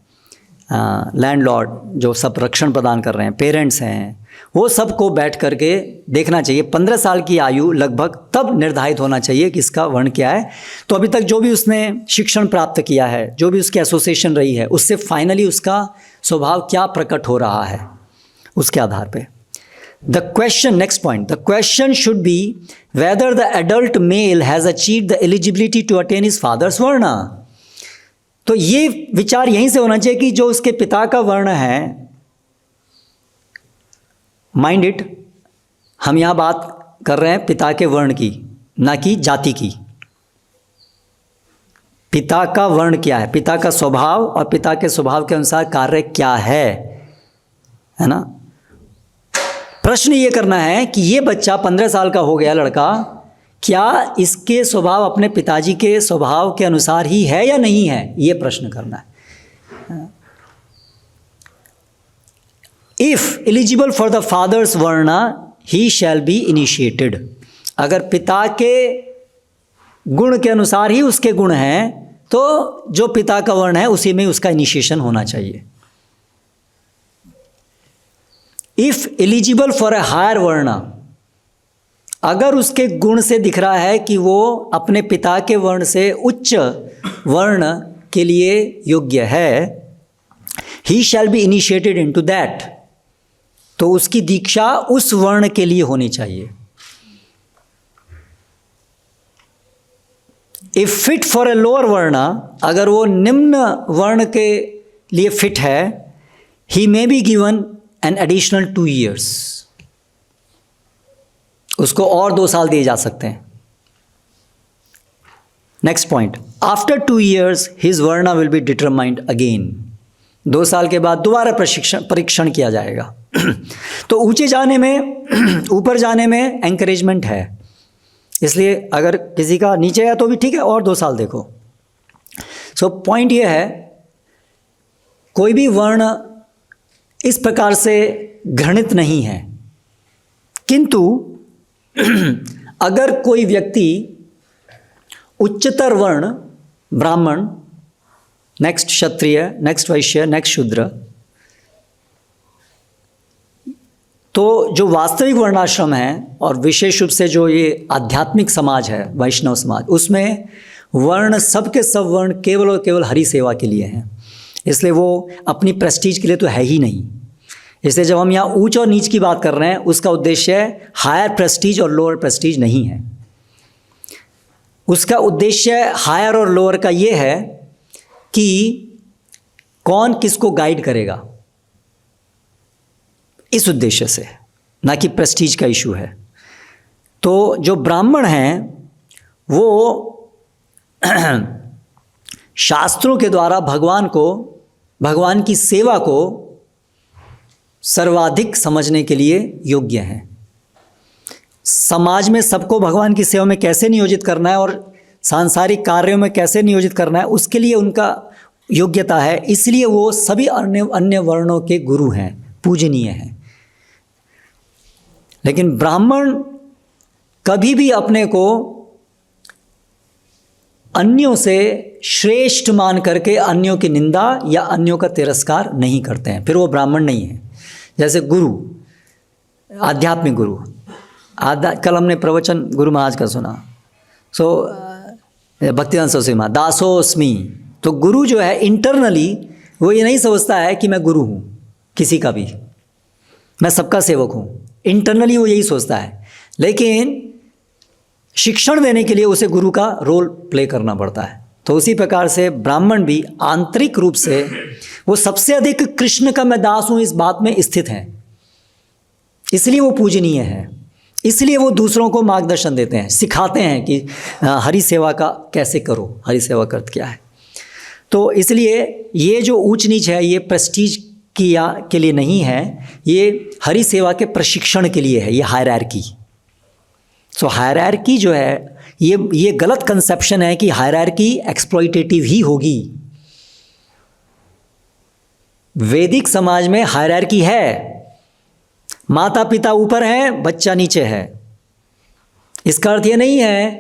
लैंडलॉर्ड जो सब रक्षण प्रदान कर रहे हैं, पेरेंट्स हैं, वो सबको बैठ करके देखना चाहिए। 15 साल की आयु लगभग तब निर्धारित होना चाहिए कि इसका वर्ण क्या है। तो अभी तक जो भी उसने शिक्षण प्राप्त किया है, जो भी उसकी एसोसिएशन रही है, उससे फाइनली उसका स्वभाव क्या प्रकट हो रहा है, उसके आधार पे the question, next point, the question should be whether the adult male has achieved the eligibility to attain his father's varna. तो ये विचार यहीं से होना चाहिए कि जो उसके पिता का वर्ण है, माइंड इट, हम यहां बात कर रहे हैं पिता के वर्ण की, ना कि जाति की। पिता का वर्ण क्या है, पिता का स्वभाव और पिता के स्वभाव के अनुसार कार्य क्या है ना। प्रश्न ये करना है कि ये बच्चा 15 साल का हो गया लड़का, क्या इसके स्वभाव अपने पिताजी के स्वभाव के अनुसार ही है या नहीं है, ये प्रश्न करना है। If eligible for the father's varna he shall be initiated. अगर पिता के गुण के अनुसार ही उसके गुण हैं, तो जो पिता का वर्ण है उसी में उसका इनिशिएशन होना चाहिए। If eligible for a higher varna, अगर उसके गुण से दिख रहा है कि वो अपने पिता के वर्ण से उच्च वर्ण के लिए योग्य है, he shall be initiated into that, तो उसकी दीक्षा उस वर्ण के लिए होनी चाहिए। If fit for a lower varna, अगर वो निम्न वर्ण के लिए फिट है, he may be given an additional 2 years, उसको और 2 साल दिए जा सकते हैं। Next point, after 2 years his वर्ण विल बी डिटरमाइंड अगेन। 2 साल के बाद दोबारा परीक्षण किया जाएगा। तो ऊंचे जाने में, ऊपर जाने में एंकरेजमेंट है, इसलिए अगर किसी का नीचे है तो भी ठीक है, और 2 साल देखो। सो पॉइंट ये है, कोई भी वर्ण इस प्रकार से घृणित नहीं है, किंतु अगर कोई व्यक्ति उच्चतर वर्ण, ब्राह्मण, नेक्स्ट क्षत्रिय, नेक्स्ट वैश्य, नेक्स्ट शूद्र, तो जो वास्तविक वर्णाश्रम है और विशेष रूप से जो ये आध्यात्मिक समाज है, वैष्णव समाज, उसमें वर्ण सबके सब वर्ण केवल और केवल हरि सेवा के लिए हैं। इसलिए वो अपनी प्रेस्टीज के लिए तो है ही नहीं। इसलिए जब हम यहाँ ऊंच और नीच की बात कर रहे हैं, उसका उद्देश्य हायर प्रेस्टीज और लोअर प्रेस्टीज नहीं है। उसका उद्देश्य हायर और लोअर का ये है कि कौन किसको गाइड करेगा, इस उद्देश्य से, ना कि प्रेस्टीज का इशू है। तो जो ब्राह्मण हैं वो शास्त्रों के द्वारा भगवान की सेवा को सर्वाधिक समझने के लिए योग्य हैं। समाज में सबको भगवान की सेवा में कैसे नियोजित करना है और सांसारिक कार्यों में कैसे नियोजित करना है, उसके लिए उनका योग्यता है। इसलिए वो सभी अन्य वर्णों के गुरु हैं, पूजनीय हैं। लेकिन ब्राह्मण कभी भी अपने को अन्यों से श्रेष्ठ मान करके अन्यों की निंदा या अन्यों का तिरस्कार नहीं करते हैं, फिर वो ब्राह्मण नहीं है। जैसे गुरु, आध्यात्मिक गुरु, कल हमने प्रवचन गुरु महाराज का सुना, भक्तिदान सरस्वती माँ दासोस्मि। तो गुरु जो है इंटरनली वो ये नहीं समझता है कि मैं गुरु हूँ किसी का भी, मैं सबका सेवक हूँ, इंटरनली वो यही सोचता है। लेकिन शिक्षण देने के लिए उसे गुरु का रोल प्ले करना पड़ता है। तो उसी प्रकार से ब्राह्मण भी आंतरिक रूप से वो सबसे अधिक कृष्ण का मैं दास हूँ इस बात में स्थित हैं, इसलिए वो पूजनीय है। इसलिए वो दूसरों को मार्गदर्शन देते हैं, सिखाते हैं कि हरि सेवा का कैसे करो, हरि सेवा का अर्थ क्या है। तो इसलिए ये जो ऊंच नीच है ये प्रेस्टीज के लिए नहीं है, ये हरि सेवा के प्रशिक्षण के लिए है, ये हायरार्की। सो हायरार्की जो है ये गलत कंसेप्शन है कि हायरार्की एक्सप्लॉइटेटिव ही होगी। वैदिक समाज में हायरार्की है, माता पिता ऊपर हैं, बच्चा नीचे है। इसका अर्थ ये नहीं है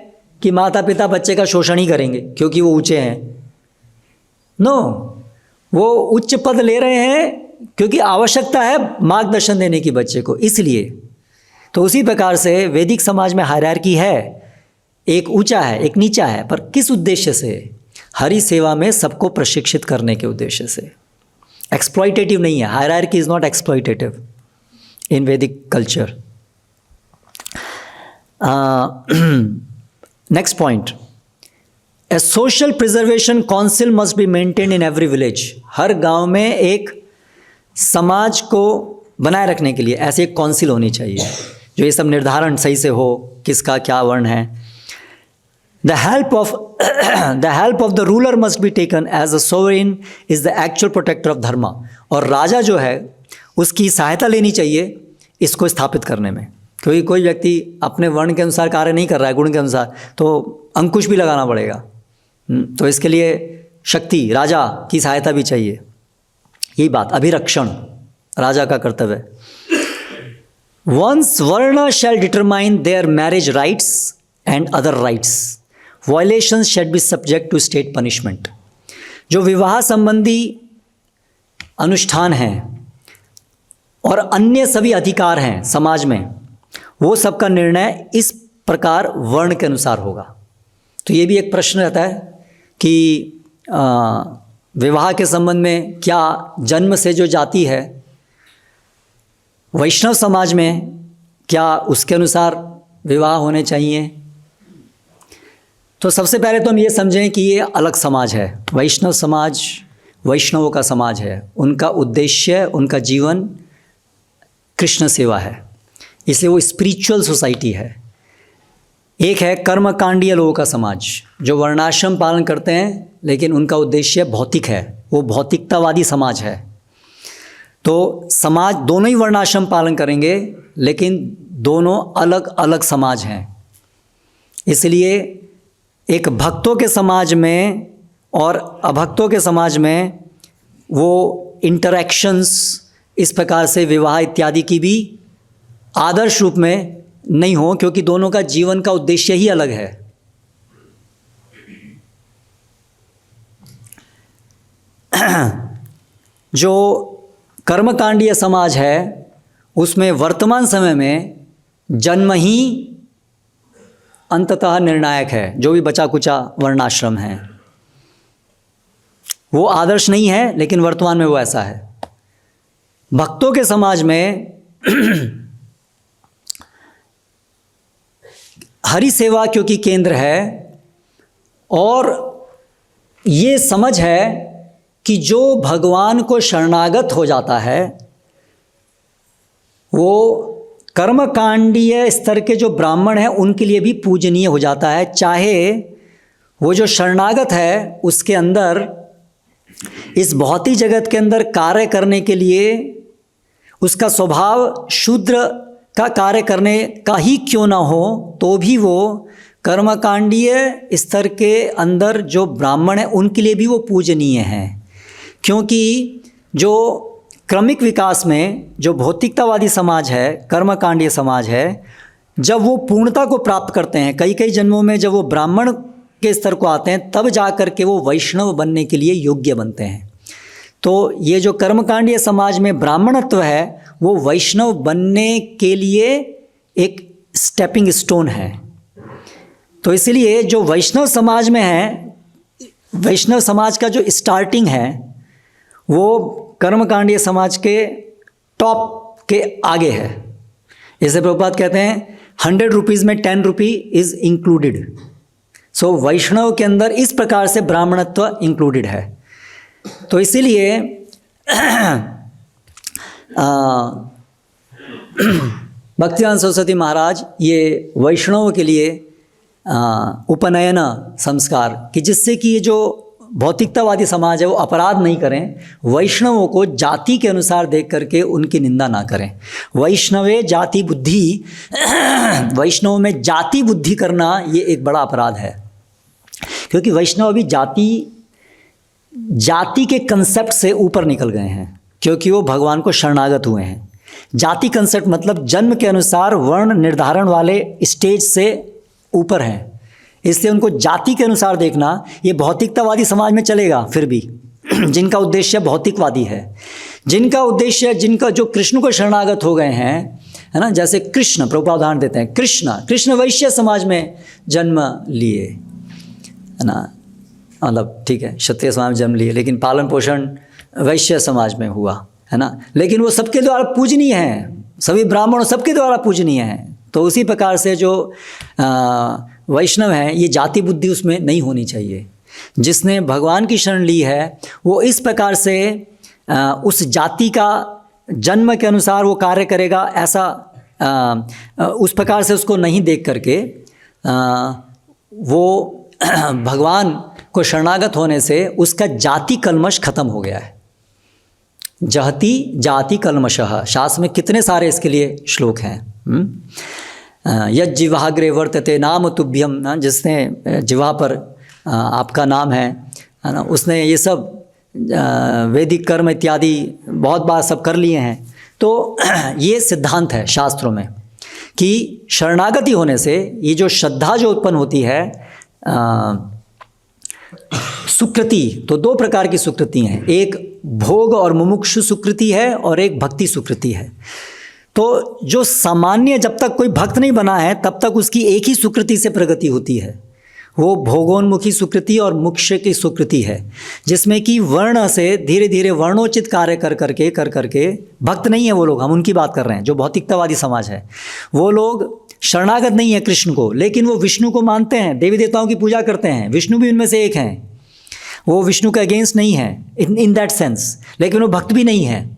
कि माता पिता बच्चे का शोषण ही करेंगे क्योंकि वो ऊंचे हैं। नो, वो उच्च पद ले रहे हैं क्योंकि आवश्यकता है मार्गदर्शन देने की बच्चे को, इसलिए। तो उसी प्रकार से वैदिक समाज में हायरार्की है, एक ऊंचा है एक नीचा है, पर किस उद्देश्य से? हरि सेवा में सबको प्रशिक्षित करने के उद्देश्य से। एक्सप्लॉइटेटिव नहीं है, hierarchy is not exploitative in Vedic culture. Next point, a social preservation council must be maintain in every village. हर गांव में एक समाज को बनाए रखने के लिए ऐसे एक काउंसिल होनी चाहिए जो ये सब निर्धारण सही से हो, किसका क्या वर्ण है। The help of the ruler must be taken as the sovereign is the actual protector of dharma। और राजा जो है उसकी सहायता लेनी चाहिए इसको स्थापित करने में, क्योंकि कोई व्यक्ति अपने वर्ण के अनुसार कार्य नहीं कर रहा है, गुण के अनुसार, तो अंकुश भी लगाना पड़ेगा। तो इसके लिए शक्ति, राजा की सहायता भी चाहिए। यही बात, अभिरक्षण राजा का कर्तव्य है। Once varna shall determine their marriage rights and other rights, violations shall be subject to state punishment। जो विवाह संबंधी अनुष्ठान हैं और अन्य सभी अधिकार हैं समाज में, वो सबका निर्णय इस प्रकार वर्ण के अनुसार होगा। तो ये भी एक प्रश्न रहता है कि विवाह के संबंध में क्या जन्म से जो जाति है वैष्णव समाज में, क्या उसके अनुसार विवाह होने चाहिए? तो सबसे पहले तो हम ये समझें कि ये अलग समाज है। वैष्णव समाज वैष्णवों का समाज है, उनका उद्देश्य, उनका जीवन कृष्ण सेवा है, इसलिए वो स्पिरिचुअल सोसाइटी है। एक है कर्मकांडीय लोगों का समाज जो वर्णाश्रम पालन करते हैं लेकिन उनका उद्देश्य भौतिक है, वो भौतिकतावादी समाज है। तो समाज दोनों ही वर्णाश्रम पालन करेंगे लेकिन दोनों अलग अलग समाज हैं। इसलिए एक भक्तों के समाज में और अभक्तों के समाज में वो इंटरैक्शंस इस प्रकार से विवाह इत्यादि की भी आदर्श रूप में नहीं हो, क्योंकि दोनों का जीवन का उद्देश्य ही अलग है। जो कर्मकांडीय समाज है उसमें वर्तमान समय में जन्म ही अंततः निर्णायक है। जो भी बचा कुचा वर्णाश्रम है वो आदर्श नहीं है, लेकिन वर्तमान में वो ऐसा है। भक्तों के समाज में हरि सेवा क्योंकि केंद्र है और ये समझ है कि जो भगवान को शरणागत हो जाता है वो कर्मकांडीय स्तर के जो ब्राह्मण हैं उनके लिए भी पूजनीय हो जाता है, चाहे वो जो शरणागत है उसके अंदर इस भौतिक जगत के अंदर कार्य करने के लिए उसका स्वभाव शूद्र का कार्य करने का ही क्यों ना हो, तो भी वो कर्मकांडीय स्तर के अंदर जो ब्राह्मण हैं उनके लिए भी वो पूजनीय हैं। क्योंकि जो क्रमिक विकास में जो भौतिकतावादी समाज है, कर्मकांडीय समाज है, जब वो पूर्णता को प्राप्त करते हैं, कई कई जन्मों में जब वो ब्राह्मण के स्तर को आते हैं, तब जा कर के वो वैष्णव बनने के लिए योग्य बनते हैं। तो ये जो कर्मकांडीय समाज में ब्राह्मणत्व है वो वैष्णव बनने के लिए एक स्टेपिंग स्टोन है। तो इसलिए जो वैष्णव समाज में है, वैष्णव समाज का जो स्टार्टिंग है वो कर्मकांडीय समाज के टॉप के आगे है। जैसे प्रभुपाद कहते हैं 100 रुपीज़ में 10 रुपी इज़ इंक्लूडेड। सो वैष्णव के अंदर इस प्रकार से ब्राह्मणत्व इंक्लूडेड है। तो इसीलिए भक्तिवेदांत सरस्वती महाराज ये वैष्णवों के लिए उपनयन संस्कार कि जिससे कि ये जो भौतिकतावादी समाज है वो अपराध नहीं करें, वैष्णवों को जाति के अनुसार देख करके उनकी निंदा ना करें। वैष्णवे जाति बुद्धि, वैष्णव में जाति बुद्धि करना ये एक बड़ा अपराध है, क्योंकि वैष्णव अभी जाति के कंसेप्ट से ऊपर निकल गए हैं, क्योंकि वो भगवान को शरणागत हुए हैं। जाति कंसेप्ट मतलब जन्म के अनुसार वर्ण निर्धारण वाले स्टेज से ऊपर हैं, इसलिए उनको जाति के अनुसार देखना ये भौतिकतावादी समाज में चलेगा फिर भी, जिनका उद्देश्य भौतिकवादी है, जिनका उद्देश्य, जिनका जो कृष्ण को शरणागत हो गए हैं, है ना, जैसे कृष्ण, प्रभुपाद उदाहरण देते हैं, कृष्ण वैश्य समाज में जन्म लिए, है ना, मतलब ठीक है क्षत्रिय समाज में जन्म लिए, लेकिन पालन पोषण वैश्य समाज में हुआ, है ना, लेकिन वो सबके द्वारा पूजनीय हैं, सभी ब्राह्मणों सबके द्वारा पूजनीय हैं। तो उसी प्रकार से जो वैष्णव हैं, ये जाति बुद्धि उसमें नहीं होनी चाहिए। जिसने भगवान की शरण ली है वो इस प्रकार से उस जाति का जन्म के अनुसार वो कार्य करेगा, ऐसा उस प्रकार से उसको नहीं देख करके वो भगवान को शरणागत होने से उसका जाति कल्मश खत्म हो गया है। जहति जाति कल्मशः, शास्त्र में कितने सारे इसके लिए श्लोक हैं। यज्जिह्वाग्रे वर्तते नाम तुभ्यम, ना, जिसने जिह्वा पर आपका नाम है ना, उसने ये सब वैदिक कर्म इत्यादि बहुत बार सब कर लिए हैं। तो ये सिद्धांत है शास्त्रों में कि शरणागति होने से ये जो श्रद्धा जो उत्पन्न होती है, सुकृति, तो दो प्रकार की सुकृति हैं, एक भोग और मुमुक्षु सुकृति है और एक भक्ति सुकृति है। तो जो सामान्य, जब तक कोई भक्त नहीं बना है तब तक उसकी एक ही सुकृति से प्रगति होती है, वो भोगोन्मुखी सुकृति और मोक्ष की सुकृति है, जिसमें कि वर्ण से धीरे धीरे वर्णोचित कार्य कर करके भक्त नहीं है वो लोग, हम उनकी बात कर रहे हैं। जो भौतिकतावादी समाज है वो लोग शरणागत नहीं है कृष्ण को, लेकिन वो विष्णु को मानते हैं, देवी देवताओं की पूजा करते हैं, विष्णु भी उनमें से एक हैं, वो विष्णु के अगेंस्ट नहीं है इन दैट सेंस, लेकिन वो भक्त भी नहीं है।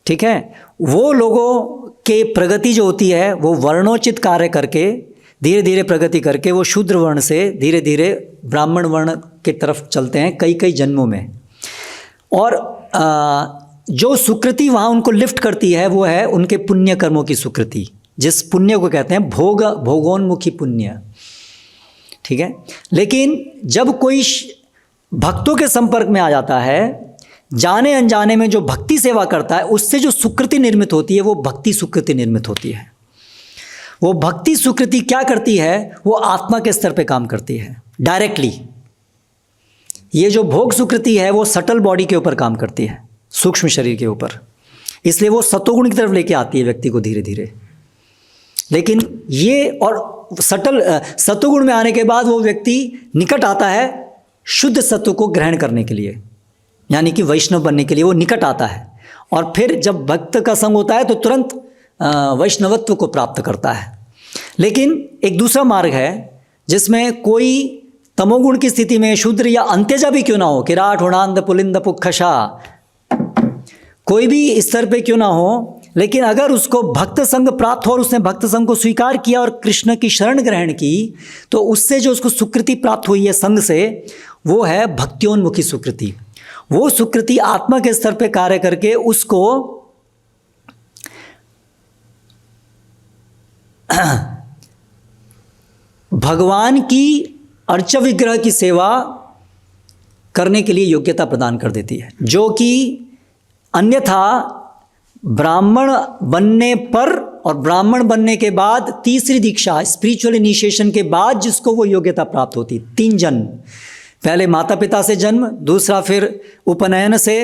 ठीक है, वो लोगों के प्रगति जो होती है वो वर्णोचित कार्य करके धीरे धीरे प्रगति करके वो शूद्र वर्ण से धीरे धीरे ब्राह्मण वर्ण की तरफ चलते हैं कई कई जन्मों में। और जो सुकृति वहाँ उनको लिफ्ट करती है वो है उनके पुण्य कर्मों की सुकृति, जिस पुण्य को कहते हैं भोगोन्मुखी पुण्य। ठीक है, लेकिन जब कोई भक्तों के संपर्क में आ जाता है, जाने अनजाने में जो भक्ति सेवा करता है, उससे जो सुकृति निर्मित होती है वो भक्ति सुकृति निर्मित होती है। वो भक्ति सुकृति क्या करती है, वो आत्मा के स्तर पे काम करती है डायरेक्टली। ये जो भोग सुकृति है वो सटल बॉडी के ऊपर काम करती है, सूक्ष्म शरीर के ऊपर, इसलिए वो सतोगुण की तरफ लेके आती है व्यक्ति को धीरे धीरे। लेकिन ये और सतोगुण में आने के बाद वो व्यक्ति निकट आता है शुद्ध सत्व को ग्रहण करने के लिए, यानी कि वैष्णव बनने के लिए वो निकट आता है। और फिर जब भक्त का संग होता है तो तुरंत वैष्णवत्व को प्राप्त करता है। लेकिन एक दूसरा मार्ग है जिसमें कोई तमोगुण की स्थिति में शूद्र या अंत्यजा भी क्यों ना हो, किराट हुणांद पुलिंद पुखशा, कोई भी स्तर पे क्यों ना हो, लेकिन अगर उसको भक्त संग प्राप्त हो और उसने भक्त संग को स्वीकार किया और कृष्ण की शरण ग्रहण की, तो उससे जो उसको सुकृति प्राप्त हुई है संग से, वो है भक्त्योन्मुखी सुकृति। वो सुकृति आत्मा के स्तर पे कार्य करके उसको भगवान की अर्च विग्रह की सेवा करने के लिए योग्यता प्रदान कर देती है, जो कि अन्यथा ब्राह्मण बनने पर और ब्राह्मण बनने के बाद तीसरी दीक्षा स्पिरिचुअल इनिशिएशन के बाद जिसको वो योग्यता प्राप्त होती, 3 जन्म, पहले माता पिता से जन्म, दूसरा फिर उपनयन से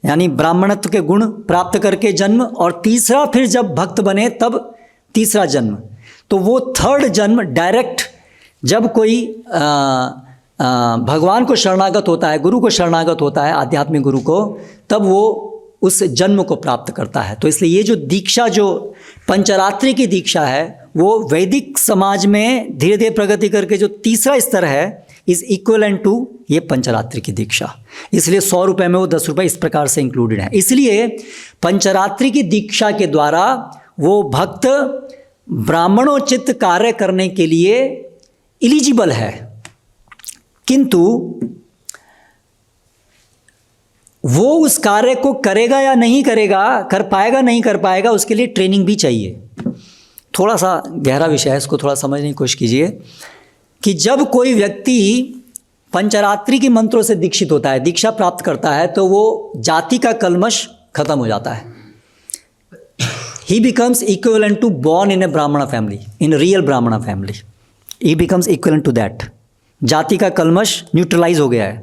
यानी ब्राह्मणत्व के गुण प्राप्त करके जन्म, और तीसरा फिर जब भक्त बने तब तीसरा जन्म। तो वो 3rd जन्म डायरेक्ट जब कोई भगवान को शरणागत होता है, गुरु को शरणागत होता है, आध्यात्मिक गुरु को, तब वो उस जन्म को प्राप्त करता है। तो इसलिए ये जो दीक्षा, जो पंचरात्रि की दीक्षा है, वो वैदिक समाज में धीरे धीरे प्रगति करके जो तीसरा स्तर है इज इक्वलेंट टू ये पंचरात्रि की दीक्षा। इसलिए 100 रुपये में वो 10 रुपये इस प्रकार से इंक्लूडेड है। इसलिए पंचरात्रि की दीक्षा के द्वारा वो भक्त ब्राह्मणोचित कार्य करने के लिए एलिजिबल है, किंतु वो उस कार्य को करेगा या नहीं करेगा, कर पाएगा नहीं कर पाएगा, उसके लिए ट्रेनिंग भी चाहिए। थोड़ा सा गहरा विषय है, इसको थोड़ा समझने की कोशिश कीजिए कि जब कोई व्यक्ति पंचरात्रि के मंत्रों से दीक्षित होता है, दीक्षा प्राप्त करता है, तो वो जाति का कल्मश खत्म हो जाता है। He becomes equivalent to born in a Brahmana family, in a real Brahmana family. He becomes equivalent to that. जाति का कल्मश न्यूट्रलाइज हो गया है।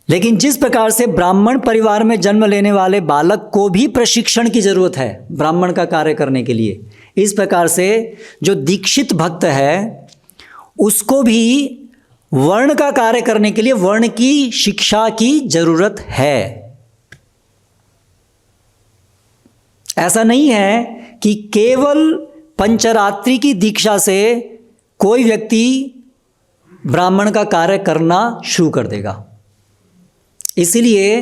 लेकिन जिस प्रकार से ब्राह्मण परिवार में जन्म लेने वाले बालक को भी प्रशिक्षण की जरूरत है ब्राह्मण का कार्य करने के लिए, इस प्रकार से जो दीक्षित भक्त है उसको भी वर्ण का कार्य करने के लिए वर्ण की शिक्षा की जरूरत है। ऐसा नहीं है कि केवल पंचरात्रि की दीक्षा से कोई व्यक्ति ब्राह्मण का कार्य करना शुरू कर देगा। इसलिए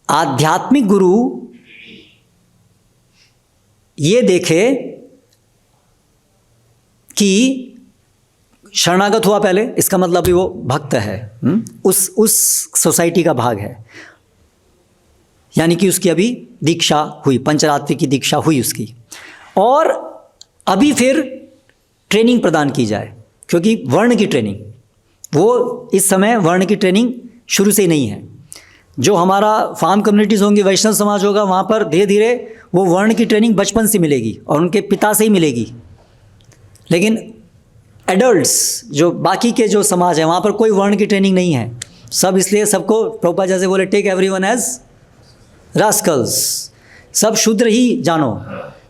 आध्यात्मिक गुरु ये देखे कि शरणागत हुआ पहले, इसका मतलब भी वो भक्त है, उस सोसाइटी का भाग है, यानी कि उसकी अभी दीक्षा हुई, पंचरात्रि की दीक्षा हुई उसकी, और अभी फिर ट्रेनिंग प्रदान की जाए, क्योंकि वर्ण की ट्रेनिंग, वो इस समय वर्ण की ट्रेनिंग शुरू से ही नहीं है। जो हमारा फार्म कम्युनिटीज़ होंगी, वैष्णव समाज होगा, वहाँ पर धीरे धीरे वो वर्ण की ट्रेनिंग बचपन से मिलेगी और उनके पिता से ही मिलेगी। लेकिन एडल्ट्स जो बाकी के जो समाज है वहाँ पर कोई वर्ण की ट्रेनिंग नहीं है। सब इसलिए सबको प्रभुपाद जैसे बोले, टेक एवरीवन एज रास्कल्स, सब शूद्र ही जानो।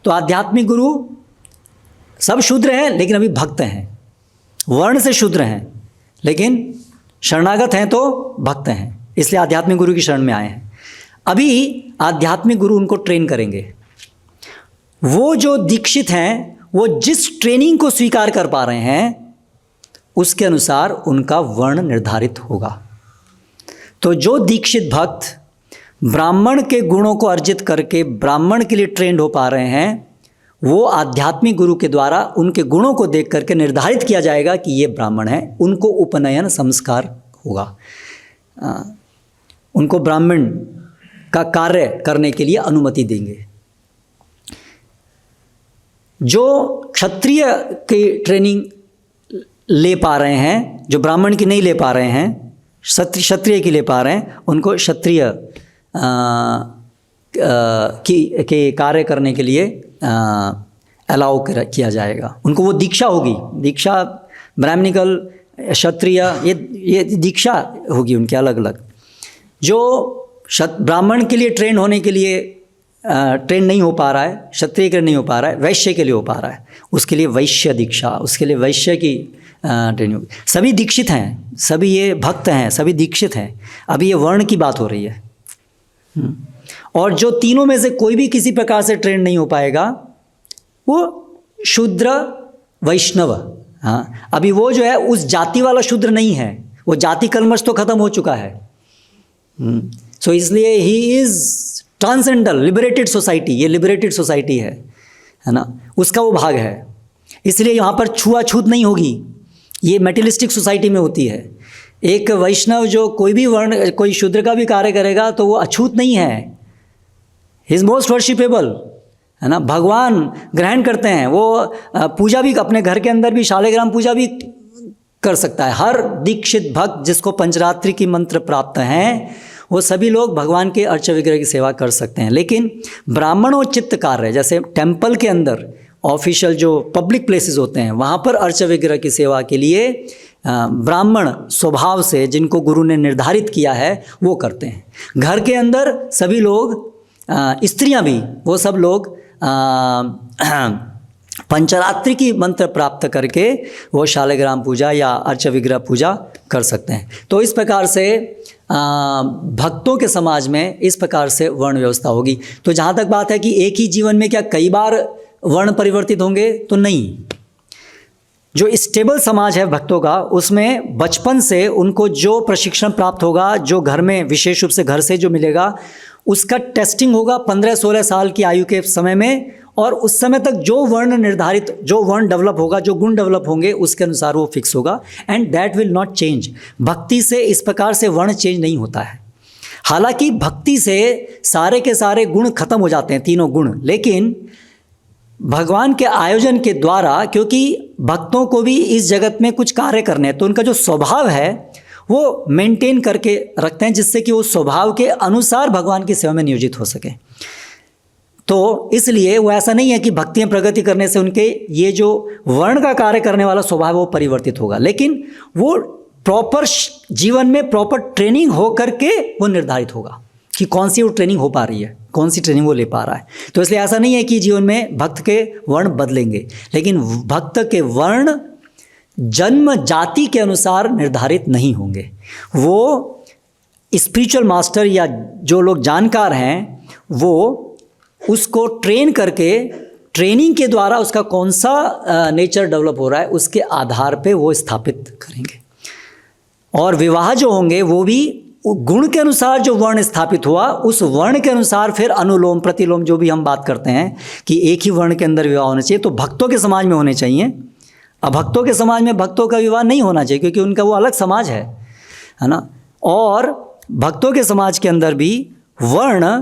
तो आध्यात्मिक गुरु सब शूद्र हैं लेकिन अभी भक्त हैं, वर्ण से शूद्र हैं लेकिन शरणागत हैं तो भक्त हैं, इसलिए आध्यात्मिक गुरु की शरण में आए हैं। अभी आध्यात्मिक गुरु उनको ट्रेन करेंगे। वो जो दीक्षित हैं वो जिस ट्रेनिंग को स्वीकार कर पा रहे हैं उसके अनुसार उनका वर्ण निर्धारित होगा। तो जो दीक्षित भक्त ब्राह्मण के गुणों को अर्जित करके ब्राह्मण के लिए ट्रेंड हो पा रहे हैं, वो आध्यात्मिक गुरु के द्वारा उनके गुणों को देख करके निर्धारित किया जाएगा कि ये ब्राह्मण है। उनको उपनयन संस्कार होगा, उनको ब्राह्मण का कार्य करने के लिए अनुमति देंगे। जो क्षत्रिय की ट्रेनिंग ले पा रहे हैं, जो ब्राह्मण की नहीं ले पा रहे हैं, क्षत्रिय की ले पा रहे हैं, उनको क्षत्रिय के कार्य करने के लिए अलाउ किया जाएगा। उनको वो दीक्षा होगी, दीक्षा ब्राह्मणिकल, क्षत्रिय, ये दीक्षा होगी उनकी अलग अलग। जो ब्राह्मण के लिए ट्रेन होने के लिए ट्रेन नहीं हो पा रहा है, क्षत्रिय के लिए नहीं हो पा रहा है, वैश्य के लिए हो पा रहा है, उसके लिए वैश्य दीक्षा, उसके लिए वैश्य की ट्रेनिंग होगी। सभी दीक्षित हैं, सभी ये भक्त हैं, सभी दीक्षित हैं। अभी ये वर्ण की बात हो रही है। और जो तीनों में से कोई भी किसी प्रकार से ट्रेन नहीं हो पाएगा वो शूद्र वैष्णव। हाँ, अभी वो जो है उस जाति वाला शूद्र नहीं है, वो जाति कलमश तो खत्म हो चुका है। सो इसलिए ही इज़ ट्रांसेंडल लिबरेटेड सोसाइटी, ये लिबरेटेड सोसाइटी है ना, उसका वो भाग है। इसलिए यहाँ पर छुआछूत नहीं होगी, ये मेटेरियलिस्टिक सोसाइटी में होती है। एक वैष्णव जो कोई भी वर्ण, कोई शूद्र का भी कार्य करेगा तो वो अछूत नहीं है, ही इज़ मोस्ट वर्शिपेबल, है ना, भगवान ग्रहण करते हैं। वो पूजा भी अपने घर के अंदर भी शालिग्राम पूजा भी कर सकता है। हर दीक्षित भक्त जिसको पंचरात्रि की मंत्र प्राप्त हैं वो सभी लोग भगवान के अर्च विग्रह की सेवा कर सकते हैं। लेकिन ब्राह्मणोचित कार्य, जैसे टेम्पल के अंदर ऑफिशियल जो पब्लिक प्लेसेस होते हैं वहाँ पर अर्च विग्रह की सेवा के लिए ब्राह्मण स्वभाव से जिनको गुरु ने निर्धारित किया है वो करते हैं। घर के अंदर सभी लोग, स्त्रियां भी, वो सब लोग पंचरात्रि की मंत्र प्राप्त करके वो शालिग्राम पूजा या अर्च विग्रह पूजा कर सकते हैं। तो इस प्रकार से भक्तों के समाज में इस प्रकार से वर्ण व्यवस्था होगी। तो जहाँ तक बात है कि एक ही जीवन में क्या कई बार वर्ण परिवर्तित होंगे, तो नहीं। जो स्टेबल समाज है भक्तों का, उसमें बचपन से उनको जो प्रशिक्षण प्राप्त होगा, जो घर में विशेष रूप से घर से जो मिलेगा, उसका टेस्टिंग होगा 15-16 साल की आयु के समय में, और उस समय तक जो वर्ण निर्धारित, जो वर्ण डेवलप होगा, जो गुण डेवलप होंगे, उसके अनुसार वो फिक्स होगा, and that will not change. भक्ति से इस प्रकार से वर्ण चेंज नहीं होता है। हालांकि भक्ति से सारे के सारे गुण खत्म हो जाते हैं, तीनों गुण, लेकिन भगवान के आयोजन के द्वारा, क्योंकि भक्तों को भी इस जगत में कुछ कार्य करने हैं, तो उनका जो स्वभाव है वो मेंटेन करके रखते हैं, जिससे कि वो स्वभाव के अनुसार भगवान की सेवा में नियोजित हो सके। तो इसलिए वो ऐसा नहीं है कि भक्ति में प्रगति करने से उनके ये जो वर्ण का कार्य करने वाला स्वभाव है वो परिवर्तित होगा, लेकिन वो प्रॉपर जीवन में प्रॉपर ट्रेनिंग हो करके वो निर्धारित होगा कि कौन सी वो ट्रेनिंग हो पा रही है, कौन सी ट्रेनिंग वो ले पा रहा है। तो इसलिए ऐसा नहीं है कि जीवन में भक्त के वर्ण बदलेंगे, लेकिन भक्त के वर्ण जन्म जाति के अनुसार निर्धारित नहीं होंगे। वो स्पिरिचुअल मास्टर या जो लोग जानकार हैं वो उसको ट्रेन करके, ट्रेनिंग के द्वारा उसका कौन सा नेचर डेवलप हो रहा है उसके आधार पे वो स्थापित करेंगे। और विवाह जो होंगे वो भी गुण के अनुसार जो वर्ण स्थापित हुआ उस वर्ण के अनुसार फिर अनुलोम प्रतिलोम जो भी हम बात करते हैं कि एक ही वर्ण के अंदर विवाह होना चाहिए, तो भक्तों के समाज में होने चाहिए। अभक्तों के समाज में भक्तों का विवाह नहीं होना चाहिए क्योंकि उनका वो अलग समाज है ना। और भक्तों के समाज के अंदर भी वर्ण,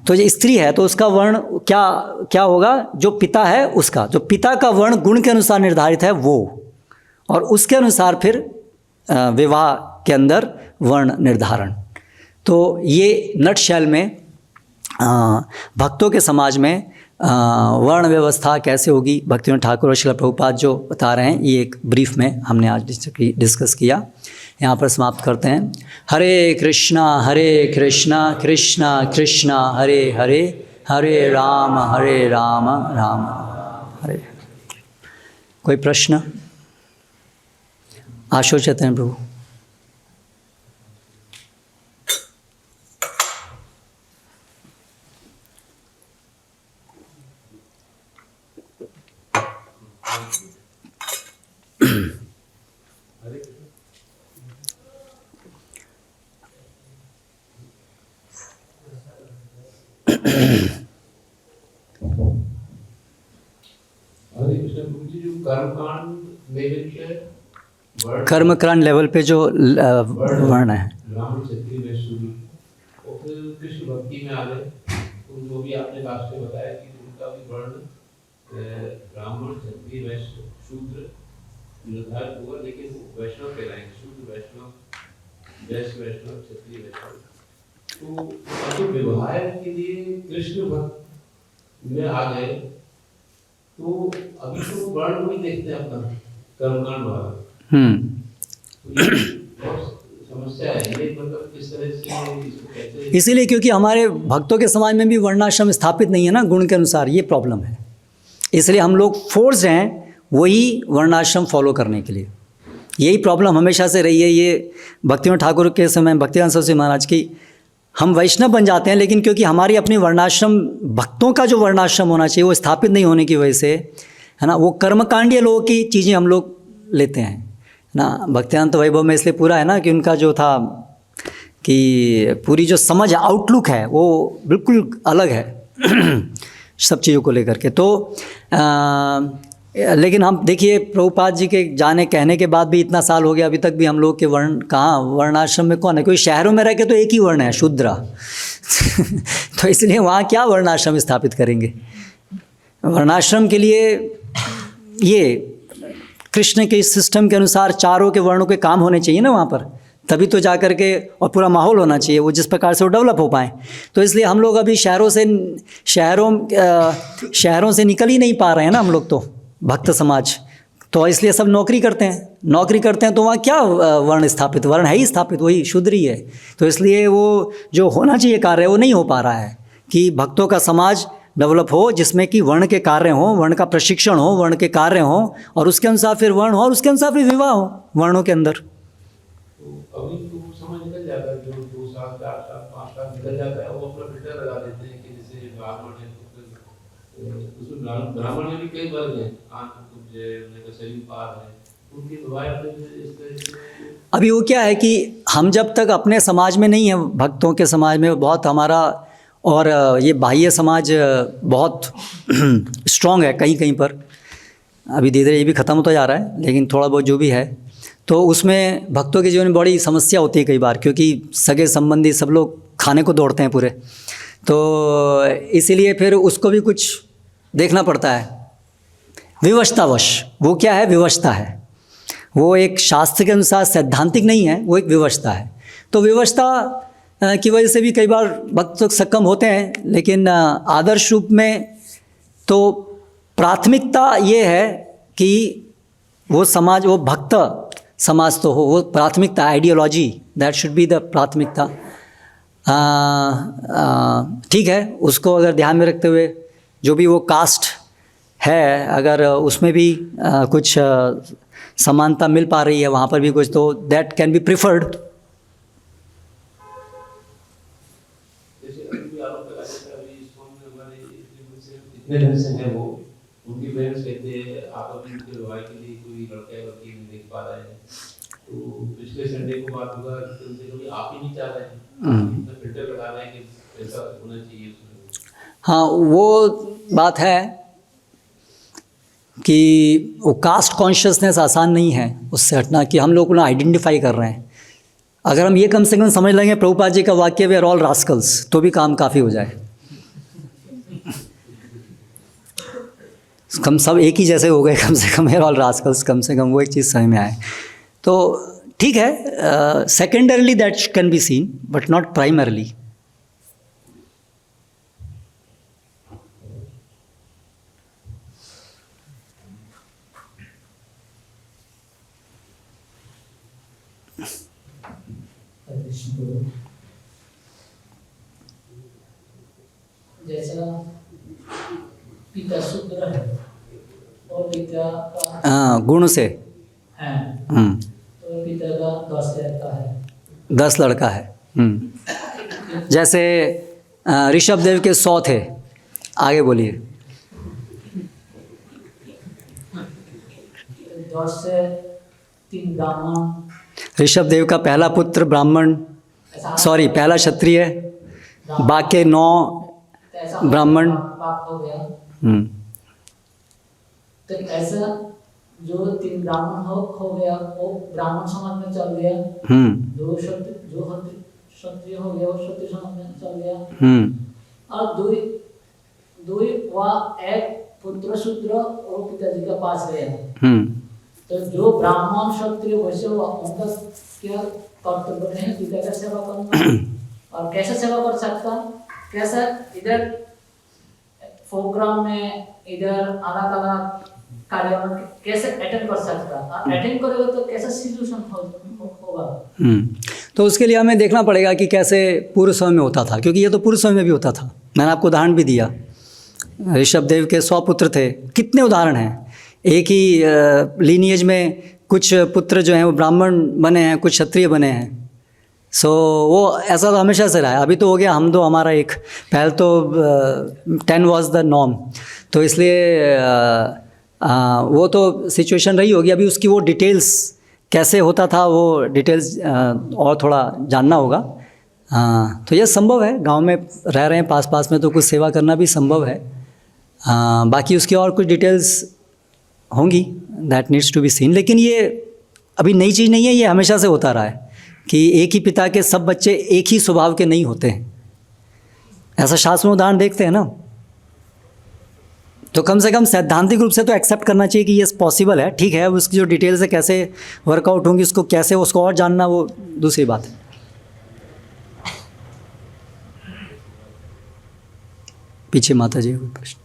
तो जो स्त्री है तो उसका वर्ण क्या क्या होगा, जो पिता है उसका, जो पिता का वर्ण गुण के अनुसार निर्धारित है वो, और उसके अनुसार फिर विवाह के अंदर वर्ण निर्धारण। तो ये नटशैल में भक्तों के समाज में वर्ण व्यवस्था कैसे होगी, भक्तिविनोद ठाकुर और श्रील प्रभुपाद जो बता रहे हैं, ये एक ब्रीफ में हमने आज डिस्कस किया। यहाँ पर समाप्त करते हैं। हरे कृष्णा कृष्णा कृष्णा हरे हरे, हरे राम राम हरे। कोई प्रश्न? आशोचित हैं प्रभु। कर्मकांड लेवल पे जो वर्ण है,
कृष्ण भक्ति में आ गए तो जो भी आपने लास्ट में बताया कि उनका भी वर्ण ब्राह्मण क्षत्रिय वैश्य शूद्र निर्धारित हुआ, लेकिन वो वैष्णव कहलाएंगे, शूद्र वैष्णव वैश्य वैष्णव क्षत्रिय वैष्णव। तो अगर विवाह के लिए कृष्ण भक्त में आ गए तो अभी तो वर्ण भी देखते हैं अपना कर्मकांड वाला। समस्या है ये, मतलब किस तरह से इसको कैसे,
इसीलिए क्योंकि हमारे भक्तों के समाज में भी वर्णाश्रम स्थापित नहीं है ना गुण के अनुसार, ये प्रॉब्लम है। इसलिए हम लोग फोर्स हैं वही वर्णाश्रम फॉलो करने के लिए। यही प्रॉब्लम हमेशा से रही है। ये भक्तिविनोद ठाकुर के समय, भक्तिवेदांत सरस्वती महाराज की, हम वैष्णव बन जाते हैं लेकिन क्योंकि हमारी अपनी वर्णाश्रम, भक्तों का जो वर्णाश्रम होना चाहिए वो स्थापित नहीं होने की वजह से, है ना, वो कर्मकांडीय लोगों की चीज़ें हम लोग लेते हैं ना। भक्तिवेदांत वैभव में इसलिए पूरा है ना कि उनका जो था कि पूरी जो समझ आउटलुक है वो बिल्कुल अलग है सब चीज़ों को लेकर के। तो लेकिन हम देखिए प्रभुपाद जी के जाने कहने के बाद भी इतना साल हो गया, अभी तक भी हम लोग के वर्ण कहाँ, वर्णाश्रम में कौन है? कोई शहरों में रह के तो एक ही वर्ण है, शूद्र तो इसलिए वहाँ क्या वर्णाश्रम स्थापित करेंगे? वर्णाश्रम के लिए ये कृष्ण के सिस्टम के अनुसार चारों के वर्णों के काम होने चाहिए ना वहाँ पर, तभी तो जा कर के, और पूरा माहौल होना चाहिए वो जिस प्रकार से वो डेवलप हो पाए। तो इसलिए हम लोग अभी शहरों से निकल ही नहीं पा रहे हैं ना हम लोग, तो भक्त समाज, तो इसलिए सब नौकरी करते हैं तो वहाँ क्या वर्ण स्थापित, वर्ण है ही स्थापित, वही शूद्र ही है। तो इसलिए वो जो होना चाहिए कार्य वो नहीं हो पा रहा है कि भक्तों का समाज डेवलप हो जिसमें कि वर्ण के कार्य हों, वर्ण का प्रशिक्षण हो, वर्ण के कार्य हों, और उसके अनुसार फिर वर्ण हो और उसके अनुसार फिर विवाह हो वर्णों के अंदर।
तो अभी तो समझ निकल जाता है, जो 2 साल 4 साल 5 साल निकल जाता है वो अपना फिल्टर लगा देते हैं कि जैसे ब्राह्मण है तो उसमें ब्राह्मण में भी कई वर्ग हैं, उनकी विवाह इस तरह से।
अभी वो क्या है कि हम जब तक अपने समाज में नहीं है, भक्तों के समाज में बहुत हमारा, और ये बाह्य समाज बहुत स्ट्रॉन्ग है कहीं कहीं पर, अभी धीरे धीरे ये भी ख़त्म होता जा रहा है, लेकिन थोड़ा बहुत जो भी है, तो उसमें भक्तों के जीवन में बड़ी समस्या होती है कई बार, क्योंकि सगे संबंधी सब लोग खाने को दौड़ते हैं पूरे, तो इसीलिए फिर उसको भी कुछ देखना पड़ता है विवशतावश। वो क्या है? विवशता है, वो एक शास्त्र के अनुसार सैद्धांतिक नहीं है, वो एक विवशता है। तो विवशता की वजह से भी कई बार भक्त तो सक्षम होते हैं, लेकिन आदर्श रूप में तो प्राथमिकता ये है कि वो समाज, वो भक्त समाज तो हो, वो प्राथमिकता, ideology, that should be the प्राथमिकता। ठीक है, उसको अगर ध्यान में रखते हुए जो भी वो कास्ट है, अगर उसमें भी कुछ समानता मिल पा रही है, वहाँ पर भी कुछ, तो दैट कैन बी प्रिफर्ड।
जैसे अभी आरोप लगा था, अभी इस्कॉन में हमारे इतने दिन से हैं वो, उनकी पेरेंट्स कहते हैं आप अभी उनके विवाह के लिए कोई लड़का या लड़की नहीं देख पा रहे हैं। तो पिछले संडे को बात हुआ कि उनसे कभी आप ही नहीं चाह रहे हैं, इतना फिल्टर लगा रहे हैं कि ऐसा होना चाहिए उसमें।
हाँ, वो बात है कि वो कास्ट कॉन्शियसनेस आसान नहीं है उससे हटना, कि हम लोग को ना आइडेंटिफाई कर रहे हैं। अगर हम ये कम से कम समझ लेंगे प्रभुपाद जी का वाक्य, वे आर ऑल रास्कल्स, तो भी काम काफ़ी हो जाए। हम सब एक ही जैसे हो गए, कम से कम वे आर ऑल रास्कल्स, कम से कम वो एक चीज़ समझ में आए तो ठीक है। Secondarily that can be seen but not primarily.
जैसा पिता शूद्र है और पिता का
गुण से
है, तो पिता का 10 लड़का है,
10 लड़का है। जैसे ऋषभ देव के 100 थे। आगे बोलिए।
10 से 3 ब्राह्मण,
ऋषभ देव का पहला पुत्र ब्राह्मण, सॉरी पहला क्षत्रिय, बाकी 9 ब्राह्मण।
पाप हो गया। तो ऐसा जो 3 ब्राह्मण हो गया वो ब्राह्मण समाज में चल गया, जो क्षत्रिय हो गया वो क्षत्रिय समाज में चल गया, और दो एक पुत्र शूद्र और पिताजी के पास गया। तो जो ब्राह्मण क्षत्रिय वैश्य उनका क्या कर्तव्य है पिता का सेवा करना, और कैसे सेवा कर सकता, कैसे इधर प्रोग्राम में इधर अलग अलग कार्यक्रम कैसे अटेंड कर सकता, और अटेंड करेगा तो कैसा सिचुएशन होगा।
तो उसके लिए हमें देखना पड़ेगा कि कैसे पूर्व समय में होता था, क्योंकि ये तो पूर्व समय में भी होता था। मैंने आपको उदाहरण भी दिया, ऋषभ देव के 100 पुत्र थे। कितने उदाहरण हैं, एक ही लीनिएज में कुछ पुत्र जो हैं वो ब्राह्मण बने हैं, कुछ क्षत्रिय बने हैं। सो वो ऐसा तो हमेशा से रहा है। अभी तो हो गया हम दो, हमारा एक, पहले तो 10 वाज द नॉर्म, तो इसलिए वो तो सिचुएशन रही होगी। अभी उसकी वो डिटेल्स कैसे होता था, वो डिटेल्स और थोड़ा जानना होगा। तो ये संभव है, गांव में रह रहे हैं पास पास में, तो कुछ सेवा करना भी संभव है। बाकी उसकी और कुछ डिटेल्स होंगी, that needs to be seen. लेकिन ये अभी नई चीज़ नहीं है, ये हमेशा से होता रहा है कि एक ही पिता के सब बच्चे एक ही स्वभाव के नहीं होते हैं। ऐसा शास्त्र में उदाहरण देखते हैं ना, तो कम से कम सैद्धांतिक रूप से तो एक्सेप्ट करना चाहिए कि ये पॉसिबल है। ठीक है, अब उसकी जो डिटेल्स है कैसे वर्कआउट होंगी, उसको कैसे, उसको और जानना, वो दूसरी बात है। पीछे माता जी कोई प्रश्न?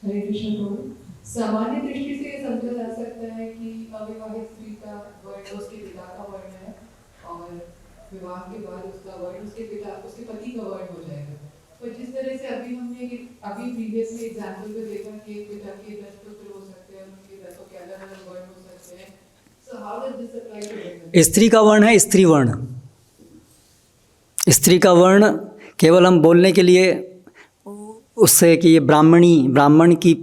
हरे कृष्ण प्रभु, सामान्य दृष्टि से ये समझा जा सकता है कि अविवाहित स्त्री का वर्ण उसके पिता का वर्ण है, और विवाह के बाद उसका वर्ण उसके पति का वर्ण हो जाएगा। पर जिस तरह से अभी प्रीवियसली एग्जांपल में देखा कि पिता के 10 पुत्र हो सकते हैं, उनके 10 के अलग अलग वर्ण हो सकते हैं। So how does this apply to women?
स्त्री का वर्ण है स्त्री वर्ण। स्त्री का वर्ण केवल हम बोलने के लिए उससे कि ये ब्राह्मण की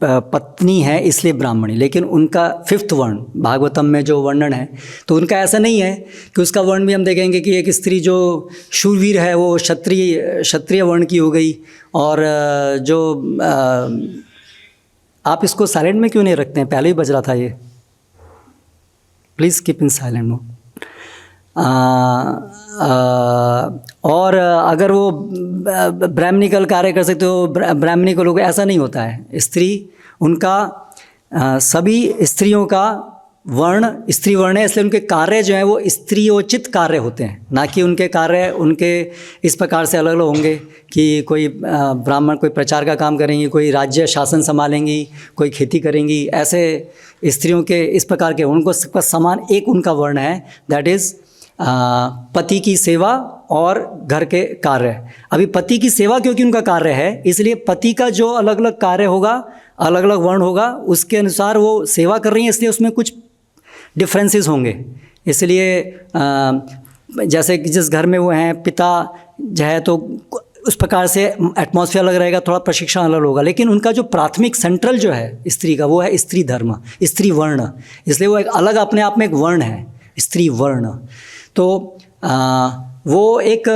पत्नी है इसलिए ब्राह्मणी, लेकिन उनका 5th वर्ण भागवतम में जो वर्णन है, तो उनका ऐसा नहीं है कि उसका वर्ण भी हम देखेंगे कि एक स्त्री जो शूरवीर है वो क्षत्रिय वर्ण की हो गई। और जो आप इसको साइलेंट में क्यों नहीं रखते हैं, पहले ही बज रहा था ये, please keep in silent mode. और अगर वो ब्राह्मणिकल कार्य कर सकते हो ब्राह्मणिकल लोग, ऐसा नहीं होता है। स्त्री उनका सभी स्त्रियों का वर्ण स्त्री वर्ण है, इसलिए उनके कार्य जो हैं वो स्त्रियोचित कार्य होते हैं, ना कि उनके कार्य उनके इस प्रकार से अलग अलग होंगे कि कोई ब्राह्मण कोई प्रचार का काम करेंगी, कोई राज्य शासन संभालेंगी, कोई खेती करेंगी, ऐसे स्त्रियों के इस प्रकार के उनको समान एक उनका वर्ण है, दैट इज़ पति की सेवा और घर के कार्य। अभी पति की सेवा क्योंकि उनका कार्य है, इसलिए पति का जो अलग अलग कार्य होगा, अलग अलग वर्ण होगा, उसके अनुसार वो सेवा कर रही हैं, इसलिए उसमें कुछ डिफरेंसेस होंगे। इसलिए जैसे कि जिस घर में वो हैं पिता जो है तो उस प्रकार से एटमॉस्फेयर अलग रहेगा, थोड़ा प्रशिक्षण अलग होगा, लेकिन उनका जो प्राथमिक सेंट्रल जो है स्त्री का वो है स्त्री धर्म, स्त्री वर्ण, इसलिए वो एक अलग अपने आप में एक वर्ण है, स्त्री वर्ण। तो वो एक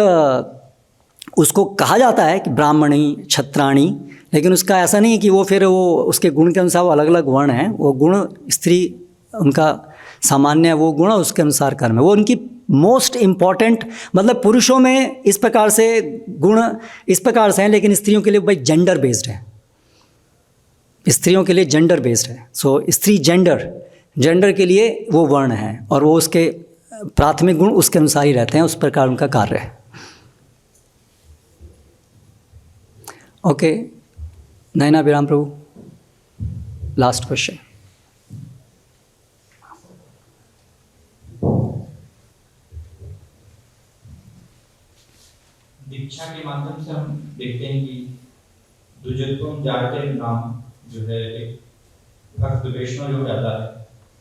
उसको कहा जाता है कि ब्राह्मणी क्षत्राणी, लेकिन उसका ऐसा नहीं है कि वो फिर वो उसके गुण के अनुसार वो अलग अलग वर्ण हैं, वो गुण स्त्री उनका सामान्य वो गुण उसके अनुसार कर्म है, वो उनकी मोस्ट इम्पॉर्टेंट, मतलब पुरुषों में इस प्रकार से गुण इस प्रकार से हैं, लेकिन स्त्रियों के लिए भाई जेंडर बेस्ड है, स्त्रियों के लिए जेंडर बेस्ड है। सो स्त्री जेंडर के लिए वो वर्ण है और वो उसके प्राथमिक गुण उसके अनुसार ही रहते हैं, उस प्रकार उनका कार्य है। ओके, नैना विराम प्रभु, लास्ट क्वेश्चन।
दीक्षा के माध्यम से हम देखते हैं कि द्विजत्वम जायते नाम जो है एक भक्त वैष्णव जो हो जाता है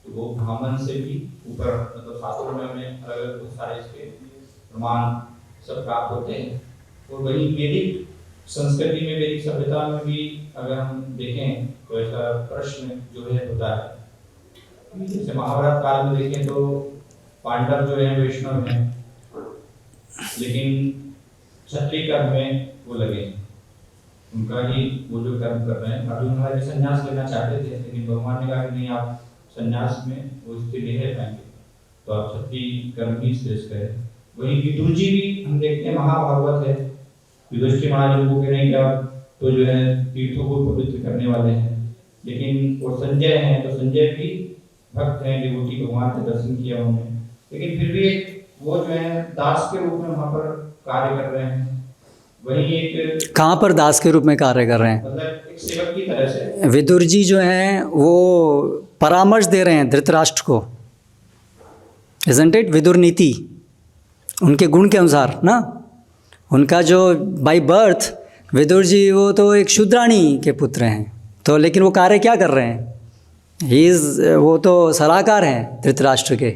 तो वो ब्राह्मण से भी ऊपर, मतलब शास्त्रों में हमें अलग अलग बहुत सारे इसके प्रमाण सब प्राप्त होते हैं। और वही वैदिक संस्कृति में वैदिक सभ्यता में भी अगर हम देखें तो ऐसा प्रश्न जो है होता है। जैसे महाभारत काल में देखें तो पांडव जो है वैष्णव हैं, लेकिन क्षत्रिय कर्म में वो लगे, उनका ही वो जो कर्म कर रहे हैं। अर्जुन महाराज संन्यास लेना चाहते थे, लेकिन भगवान ने कहा कि नहीं, आप संन्यास में वो स्थिति नहीं रह पाएंगे, तो आप क्षत्रिय कर्म ही श्रेष्ठ करें। वही विदुर जी भी हम देखते हैं महाभागवत है, युधिष्ठिर महाराज उनको कह रहे हैं कि आप तो जो है तीर्थों को पवित्र करने वाले हैं, लेकिन वो संजय हैं तो संजय भी भक्त हैं, डिवोटी, भगवान के दर्शन किया उन्होंने, लेकिन फिर भी एक वो जो है दास के रूप में वहाँ पर कार्य कर रहे हैं। वही एक
कहाँ पर दास के रूप में कार्य कर रहे हैं,
मतलब एक सेवक की तरह से।
विदुर जी जो हैं वो परामर्श दे रहे हैं धृतराष्ट्र को, इज़न्ट इट, विदुर नीति उनके गुण के अनुसार ना, उनका जो बाय बर्थ विदुर जी वो तो एक शूद्राणी के पुत्र हैं, तो लेकिन वो कार्य क्या कर रहे हैं, वो तो सलाहकार हैं धृतराष्ट्र के।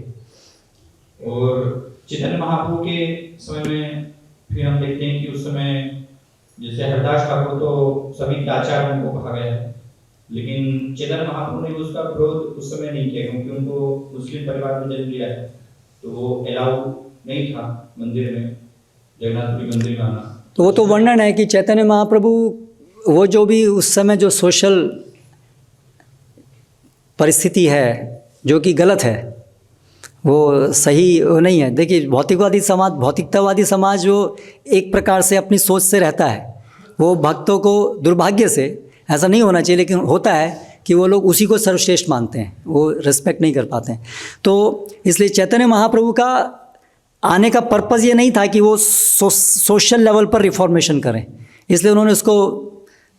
और चैतन्य महाप्रभु के समय में फिर हम देखते हैं कि उस समय जैसे हरदास ठाकुर तो सभी के आचार्य उनको कहा गया है, लेकिन चैतन्य महाप्रभु ने उसका विरोध उस समय नहीं किया, क्योंकि उनको मुस्लिम परिवार में जन्म लिया है, तो वो अलाउ नहीं था मंदिर में, जगन्नाथपुरी मंदिर में आना।
तो वो तो वर्णन है कि चैतन्य महाप्रभु वो जो भी उस समय जो सोशल परिस्थिति है जो कि गलत है, वो सही वो नहीं है। देखिए भौतिकतावादी समाज वो एक प्रकार से अपनी सोच से रहता है, वो भक्तों को दुर्भाग्य से ऐसा नहीं होना चाहिए, लेकिन होता है कि वो लोग उसी को सर्वश्रेष्ठ मानते हैं, वो रिस्पेक्ट नहीं कर पाते हैं। तो इसलिए चैतन्य महाप्रभु का आने का पर्पज़ ये नहीं था कि वो सोशल लेवल पर रिफॉर्मेशन करें, इसलिए उन्होंने उसको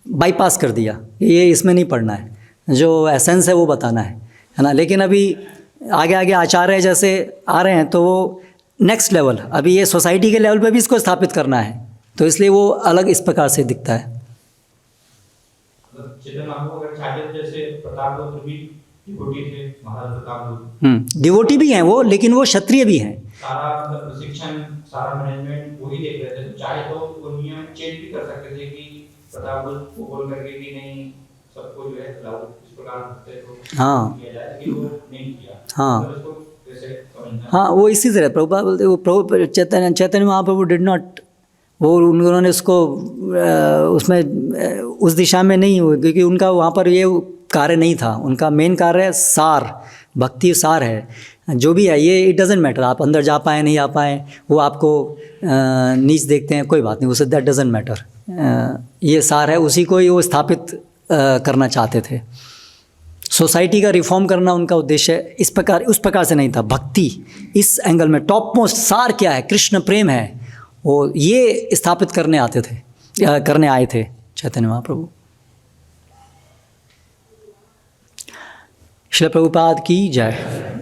बाईपास कर दिया, ये इसमें नहीं पढ़ना है, जो एसेंस है वो बताना है ना। लेकिन अभी आगे आगे आचार्य जैसे आ रहे हैं तो वो नेक्स्ट लेवल, अभी ये सोसाइटी के लेवल पे भी इसको स्थापित करना है, तो इसलिए वो अलग इस प्रकार से दिखता है।
चैतन्य महाप्रभु अगर चाहते जैसे प्रताप रुद्र भी डिवोटी थे, महाराज प्रताप रुद्र
डिवोटी भी हैं वो, लेकिन वो क्षत्रिय भी हैं।
सारा मतलब प्रशिक्षण, सारा मैनेजमेंट वही देख रहे थे, तो चाहे तो वो नियम चेंज भी कर सकते थे कि प्रताप रुद्र को बोल करके कि नहीं सबको जो है इस प्रकार
हाँ
किया जाए, लेकिन वो नहीं किया।
हाँ हाँ, वो इसी तरह प्रभुपाद बोलते, वो प्रभु चैतन्य महाप्रभु डिड नॉट, वो उन्होंने उसको उसमें उस दिशा में नहीं हुए, क्योंकि उनका वहाँ पर ये कार्य नहीं था, उनका मेन कार्य सार, भक्ति सार है, जो भी है ये इट डजेंट मैटर, आप अंदर जा पाए नहीं आ पाए, वो आपको नीच देखते हैं, कोई बात नहीं, उसे दैट डजेंट मैटर। ये सार है, उसी को ही वो स्थापित करना चाहते थे। सोसाइटी का रिफॉर्म करना उनका उद्देश्य इस प्रकार उस प्रकार से नहीं था। भक्ति इस एंगल में टॉप मोस्ट सार क्या है, कृष्ण प्रेम है, वो ये स्थापित करने आए थे चैतन्य महाप्रभु। श्रील प्रभुपाद की जय।